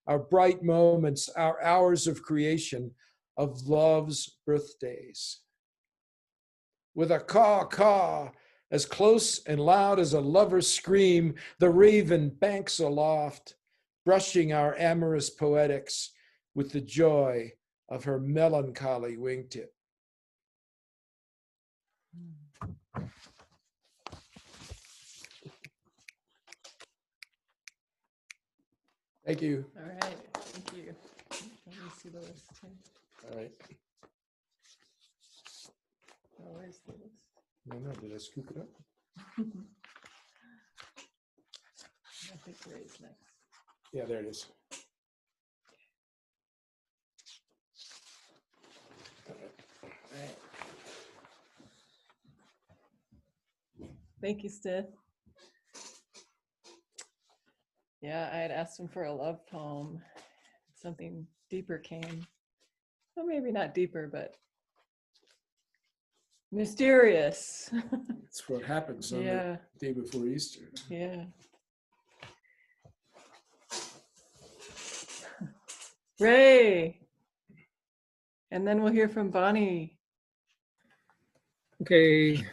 our bright moments, our hours of creation, of love's birthdays. With a caw-caw, as close and loud as a lover's scream, the raven banks aloft, brushing our amorous poetics with the joy of her melancholy wingtip. Thank you. All right. Thank you. Let me see the list too. All right. Oh, where's the list? No, did I scoop it up? I think Ray's next. Yeah, there it is. All right. Thank you, Stith. Yeah, I had asked him for a love poem. Something deeper came. Well, maybe not deeper, but mysterious. That's what happens on Yeah. the day before Easter. Yeah. Ray. And then we'll hear from Bonnie. Okay.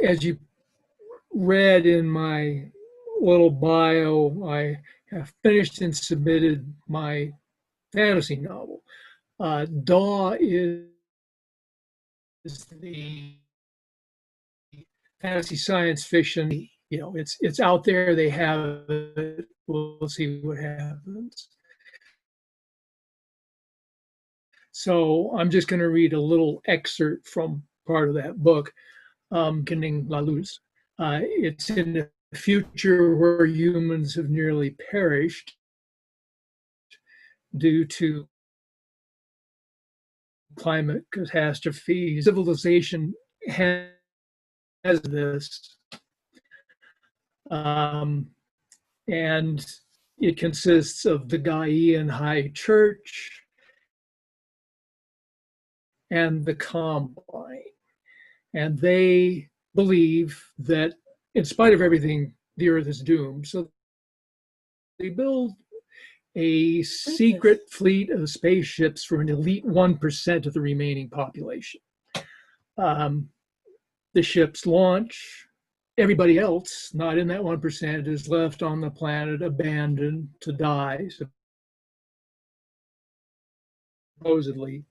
As you read in my little bio, I have finished and submitted my fantasy novel. Daw is the fantasy science fiction. You know, it's out there. They have it. We'll see what happens. So I'm just going to read a little excerpt from part of that book, Quening la Luz. It's in a future where humans have nearly perished due to climate catastrophe. Civilization has this, and it consists of the Gaian High Church and the Combine. And they believe that in spite of everything, the earth is doomed. So they build a secret fleet of spaceships for an elite 1% of the remaining population. The ships launch. Everybody else, not in that 1%, is left on the planet abandoned to die, supposedly.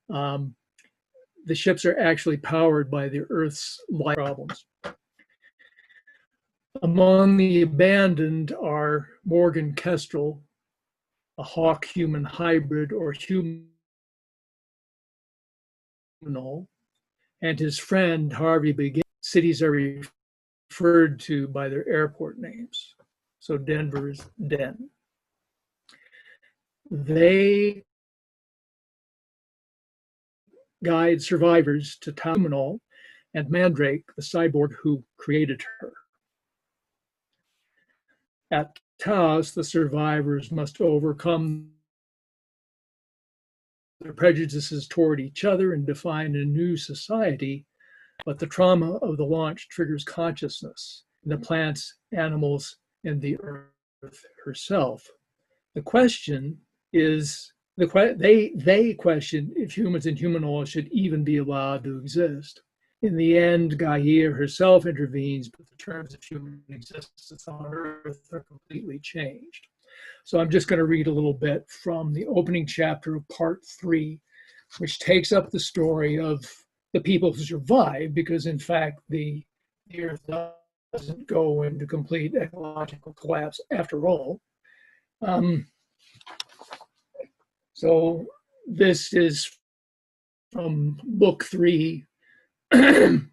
The ships are actually powered by the Earth's life problems. Among the abandoned are Morgan Kestrel, a hawk-human hybrid or humanal, and his friend Harvey Begin. Cities are referred to by their airport names. So Denver is Den. They guide survivors to Humanol and Mandrake, the cyborg who created her. At Taos, the survivors must overcome their prejudices toward each other and define a new society, but the trauma of the launch triggers consciousness in the plants, animals, and the earth herself. The question is, they question if humans and Humanol should even be allowed to exist. In the end, Gaia herself intervenes, but the terms of human existence on Earth are completely changed. So I'm just going to read a little bit from the opening chapter of part 3, which takes up the story of the people who survive, because in fact, the Earth doesn't go into complete ecological collapse after all. So this is from book 3,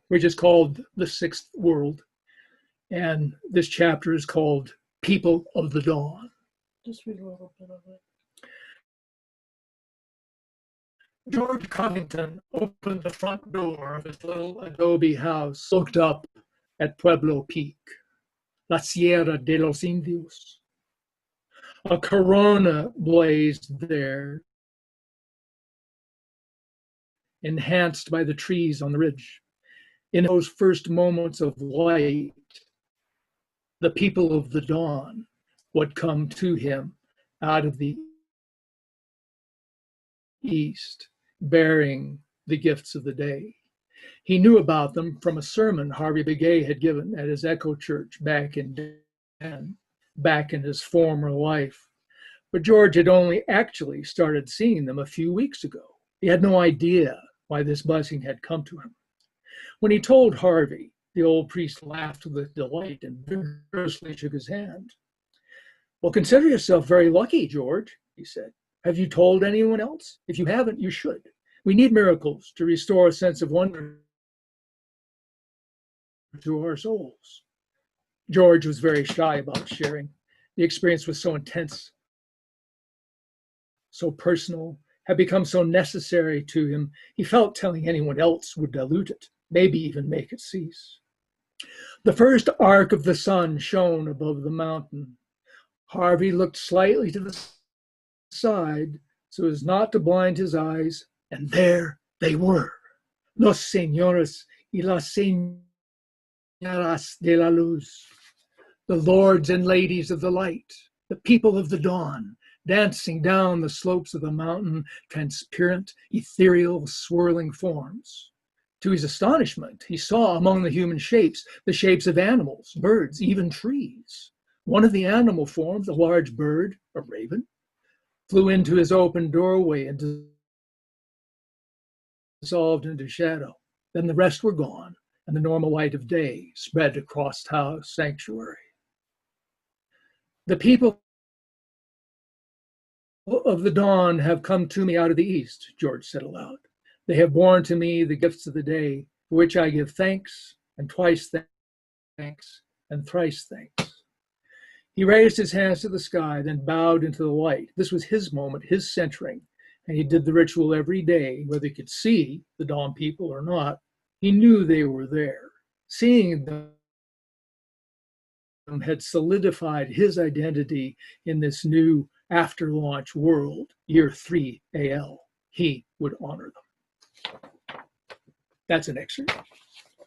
which is called The Sixth World. And this chapter is called People of the Dawn. Just read a little bit of it. George Covington opened the front door of his little adobe house, looked up at Pueblo Peak, La Sierra de los Indios. A corona blazed there, enhanced by the trees on the ridge. In those first moments of light, the people of the dawn would come to him out of the east, bearing the gifts of the day. He knew about them from a sermon Harvey Begay had given at his Echo Church back in his former life. But George had only actually started seeing them a few weeks ago. He had no idea why this blessing had come to him. When he told Harvey, the old priest laughed with delight and vigorously shook his hand. Well, consider yourself very lucky, George, he said. Have you told anyone else? If you haven't, you should. We need miracles to restore a sense of wonder to our souls. George was very shy about sharing. The experience was so intense, so personal, had become so necessary to him, he felt telling anyone else would dilute it, maybe even make it cease. The first arc of the sun shone above the mountain. Harvey looked slightly to the side so as not to blind his eyes, and there they were, los señores y las señoras de la luz, the lords and ladies of the light, the people of the dawn, dancing down the slopes of the mountain, transparent, ethereal, swirling forms. To his astonishment, he saw among the human shapes the shapes of animals, birds, even trees. One of the animal forms, a large bird, a raven, flew into his open doorway and dissolved into shadow. Then the rest were gone, and the normal light of day spread across Taos Sanctuary. The people of the dawn have come to me out of the east, George said aloud. They have borne to me the gifts of the day, for which I give thanks, and twice thanks, and thrice thanks. He raised his hands to the sky, then bowed into the light. This was his moment, his centering, and he did the ritual every day, whether he could see the dawn people or not. He knew they were there. Seeing them had solidified his identity in this new after-launch world, year 3 AL. He would honor them. That's an excerpt.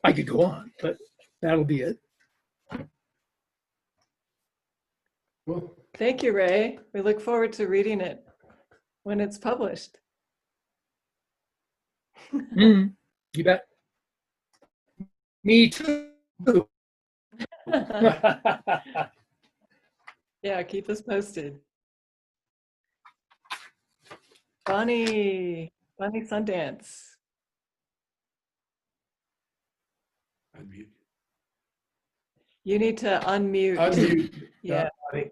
I could go on, but that'll be it. Cool. Thank you, Ray. We look forward to reading it when it's published. You bet. Me too. Yeah, keep us posted. Bonnie Sundance. Unmute. You need to unmute. Unmute. Yeah. Bonnie.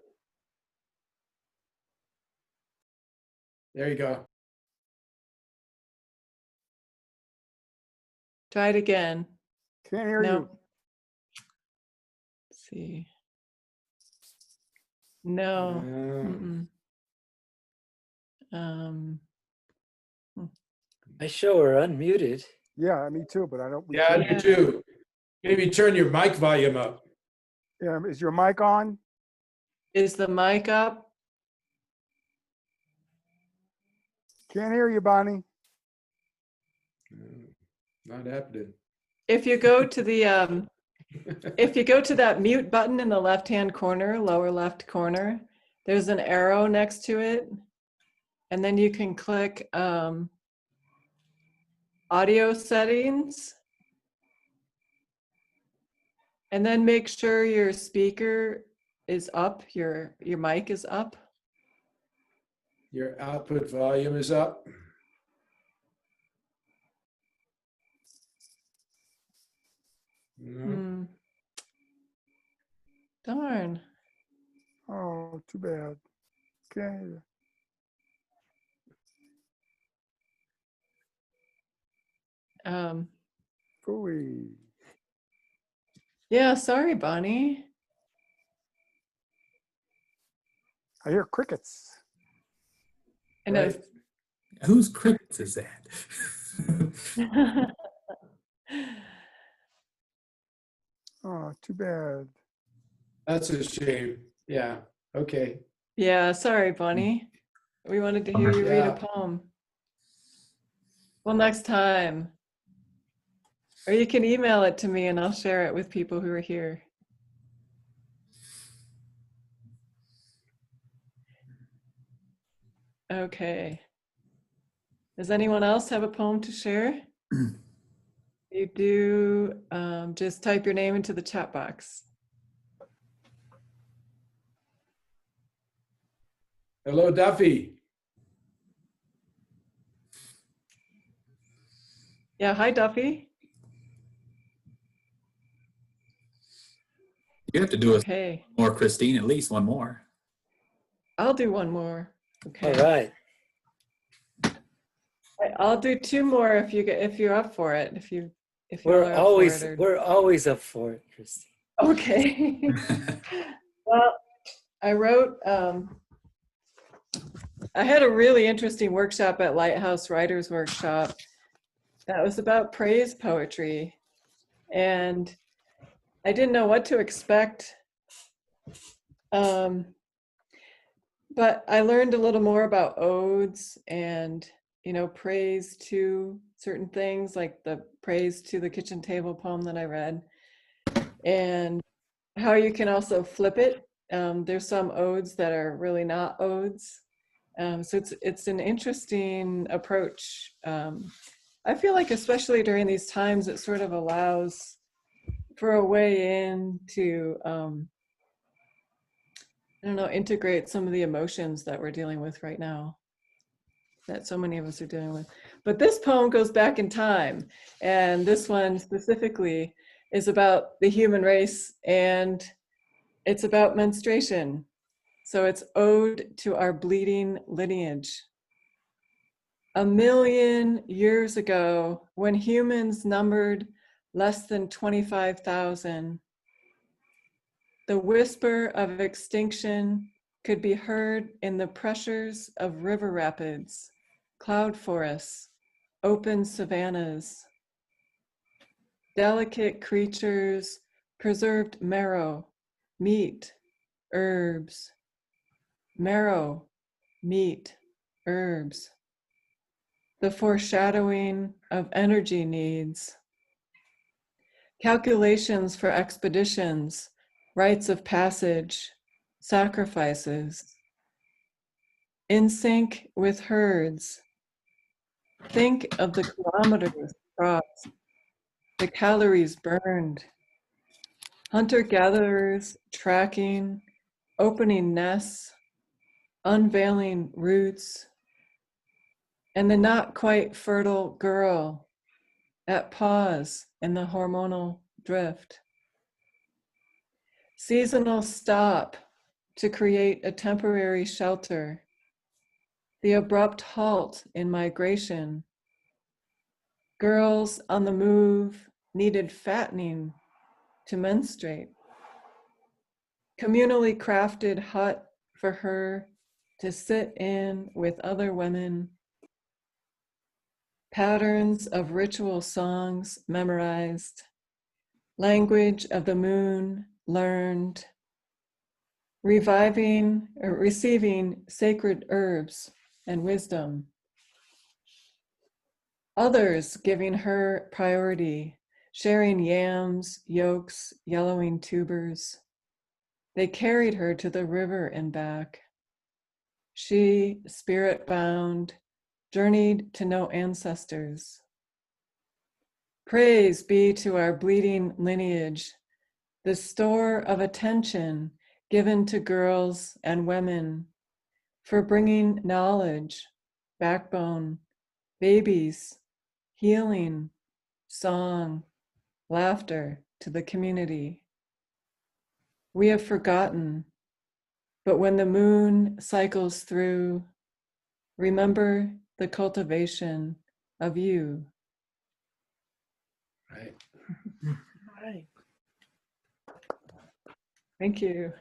There you go. Try it again. Can't hear No. you. Let's see. No. Mm-mm. I show her unmuted. Yeah, me too, but I don't. we Yeah, can't- you too. Maybe turn your mic volume up. Yeah, is your mic on? Is the mic up? Can't hear you, Bonnie. Not happening. If you go to the if you go to that mute button in the left-hand corner, lower left corner, there's an arrow next to it, and then you can click audio settings, and then make sure your speaker is up, your mic is up. Your output volume is up. No. Darn. Oh, too bad. Can't hear you. Phooey. Yeah, sorry, Bonnie. I hear crickets. I know. Right. Whose crickets is that? Oh, too bad. That's a shame. Yeah. Okay. Yeah, sorry, Bonnie. We wanted to hear you read a Yeah. poem. Well, next time. Or you can email it to me and I'll share it with people who are here. Okay. Does anyone else have a poem to share? You do, just type your name into the chat box. Hello, Duffy. Yeah, hi, Duffy. You have to do a Okay, more, Christine, at least one more. I'll do one more. Okay. All right. I'll do two more if you're up for it. If you are up for it. Or... We're always up for it, Christine. Okay. Well, I wrote, I had a really interesting workshop at Lighthouse Writers Workshop that was about praise poetry. And I didn't know what to expect. But I learned a little more about odes and, praise to certain things, like the praise to the kitchen table poem that I read, and how you can also flip it. There's some odes that are really not odes. So it's an interesting approach. I feel like especially during these times, it sort of allows for a way in to, integrate some of the emotions that we're dealing with right now, that so many of us are dealing with. But this poem goes back in time, and this one specifically is about the human race, and it's about menstruation. So it's ode to our bleeding lineage. 1,000,000 years ago, when humans numbered less than 25,000, the whisper of extinction could be heard in the pressures of river rapids, cloud forests, open savannas. Delicate creatures preserved marrow, meat, herbs. Marrow, meat, herbs. The foreshadowing of energy needs. Calculations for expeditions, rites of passage, sacrifices. In sync with herds. Think of the kilometers crossed, the calories burned. Hunter-gatherers tracking, opening nests, unveiling roots, and the not quite fertile girl at pause in the hormonal drift. Seasonal stop to create a temporary shelter. The abrupt halt in migration. Girls on the move needed fattening to menstruate. Communally crafted hut for her to sit in with other women. Patterns of ritual songs memorized. Language of the moon learned. Reviving or receiving sacred herbs and wisdom. Others giving her priority, sharing yams, yolks, yellowing tubers. They carried her to the river and back. She, spirit bound, journeyed to know ancestors. Praise be to our bleeding lineage, the store of attention given to girls and women for bringing knowledge, backbone, babies, healing, song, laughter to the community. We have forgotten, but when the moon cycles through, remember the cultivation of you. Right. Right. Thank you.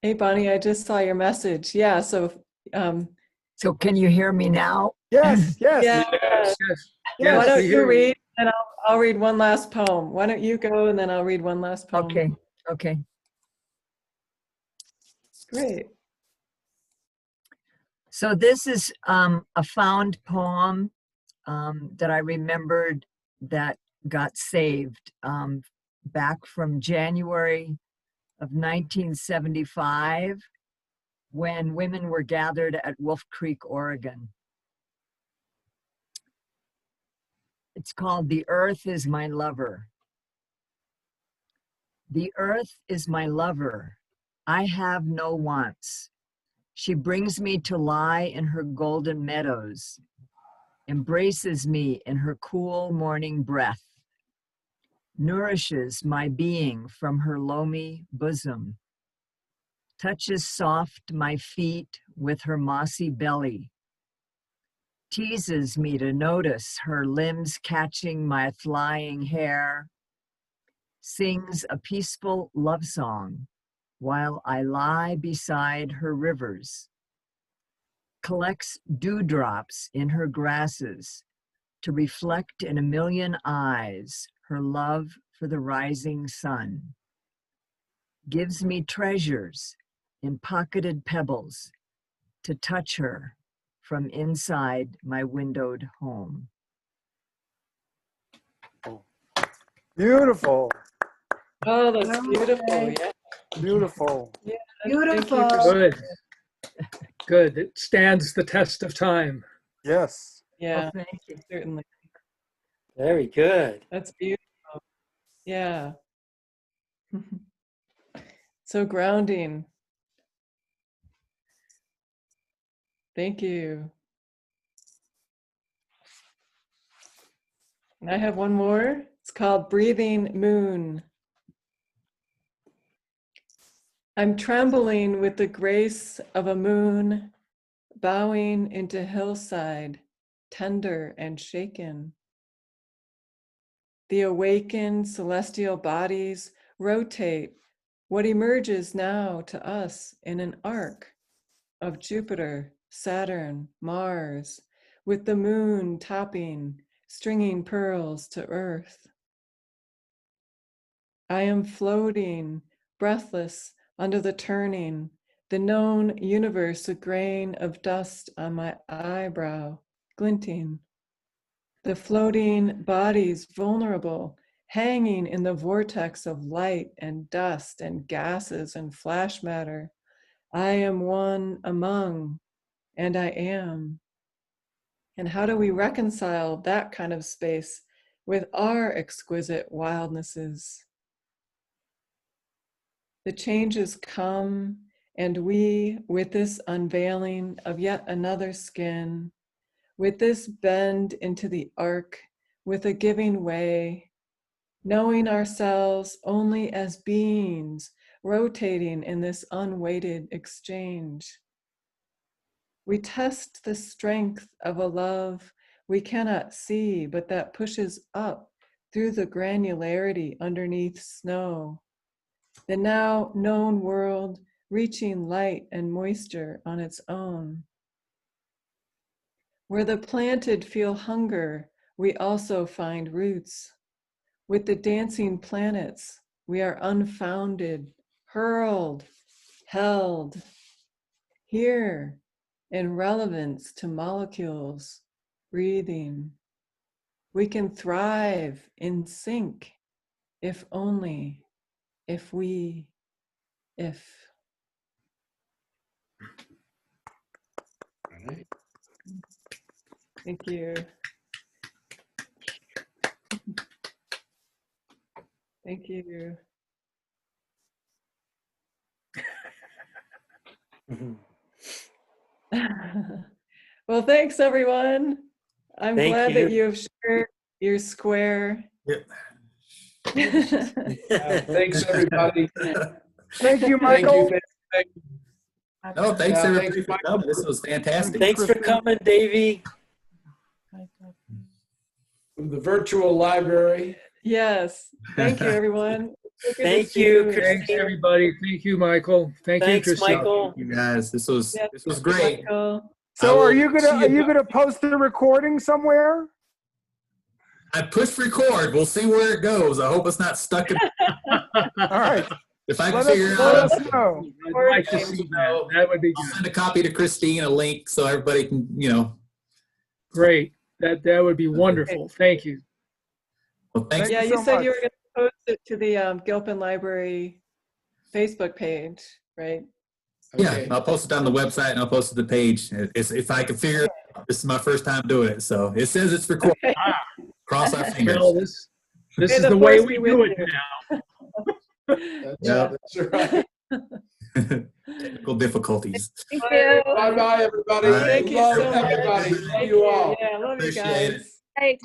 Hey, Bonnie, I just saw your message. Yeah, so So can you hear me now? Yes, yes. yeah, Yes, Yes. why yes, don't we you hear you. read and I'll read one last poem. Why don't you go and then I'll read one last poem. Okay, okay. Great. So this is a found poem that I remembered that got saved back from January of 1975 when women were gathered at Wolf Creek, Oregon. It's called The Earth is My Lover. The earth is my lover. I have no wants. She brings me to lie in her golden meadows, embraces me in her cool morning breath, nourishes my being from her loamy bosom, touches soft my feet with her mossy belly, teases me to notice her limbs catching my flying hair, sings a peaceful love song while I lie beside her rivers, collects dewdrops in her grasses to reflect in a million eyes her love for the rising sun, gives me treasures in pocketed pebbles to touch her from inside my windowed home. Beautiful. Oh, that's Okay. beautiful. Yeah. Beautiful. Yeah. Beautiful. Thank you for Good, good. It stands the test of time. Yes. Yeah, Oh, thank you. certainly. Very good. That's beautiful. Yeah. So grounding. Thank you. And I have one more. It's called Breathing Moon. I'm trembling with the grace of a moon, bowing into hillside, tender and shaken. The awakened celestial bodies rotate what emerges now to us in an arc of Jupiter, Saturn, Mars, with the moon topping, stringing pearls to earth. I am floating, breathless, under the turning, the known universe, a grain of dust on my eyebrow, glinting. The floating bodies vulnerable, hanging in the vortex of light and dust and gases and flash matter. I am one among, and I am. And how do we reconcile that kind of space with our exquisite wildnesses? The changes come, and we, with this unveiling of yet another skin, with this bend into the arc, with a giving way, knowing ourselves only as beings rotating in this unweighted exchange. We test the strength of a love we cannot see, but that pushes up through the granularity underneath snow. The now known world reaching light and moisture on its own. Where the planted feel hunger, we also find roots. With the dancing planets, we are unfounded, hurled, held. Here, in relevance to molecules, breathing. We can thrive in sync, if only, if. All right. Thank you. Thank you. Well, thanks everyone. I'm Thank glad you. that you've shared your square. Yep. Thanks, everybody. Thank you, Thank Michael. you. Thank you. No, thanks Yeah, everybody thanks, for Michael. coming. This was fantastic. Thanks for coming, Davey. From the virtual library. Yes. Thank you, everyone. Good to Thank see you, Thanks, Christine. everybody. Thank you, Michael. Thank you, Thanks, Christine. Michael. You guys, this was Yeah, great. Michael. So I are will you see you gonna post the recording somewhere? I pushed record. We'll see where it goes. I hope it's not stuck in. All right. If I can Let figure us it out, know. I'd like to see that. That would be I'll good. send a copy to Christine, a link, so everybody can, Great. That would be wonderful. Thank you. Well, thanks. Yeah, you you so said much. you were going to post it to the Gilpin Library Facebook page, right? Yeah, Okay. I'll post it on the website and I'll post it to the page. If I can figure it out, this is my first time doing it, so it says it's recorded. Okay. Cross our fingers. Well, this May is the the way force we be with do it you. now. Yeah. That's right. Technical difficulties. Thank you. Bye-bye, everybody. All right. Thank you Love so much. everybody. Love Thank you all. Yeah, love you Appreciate it. guys. Hey.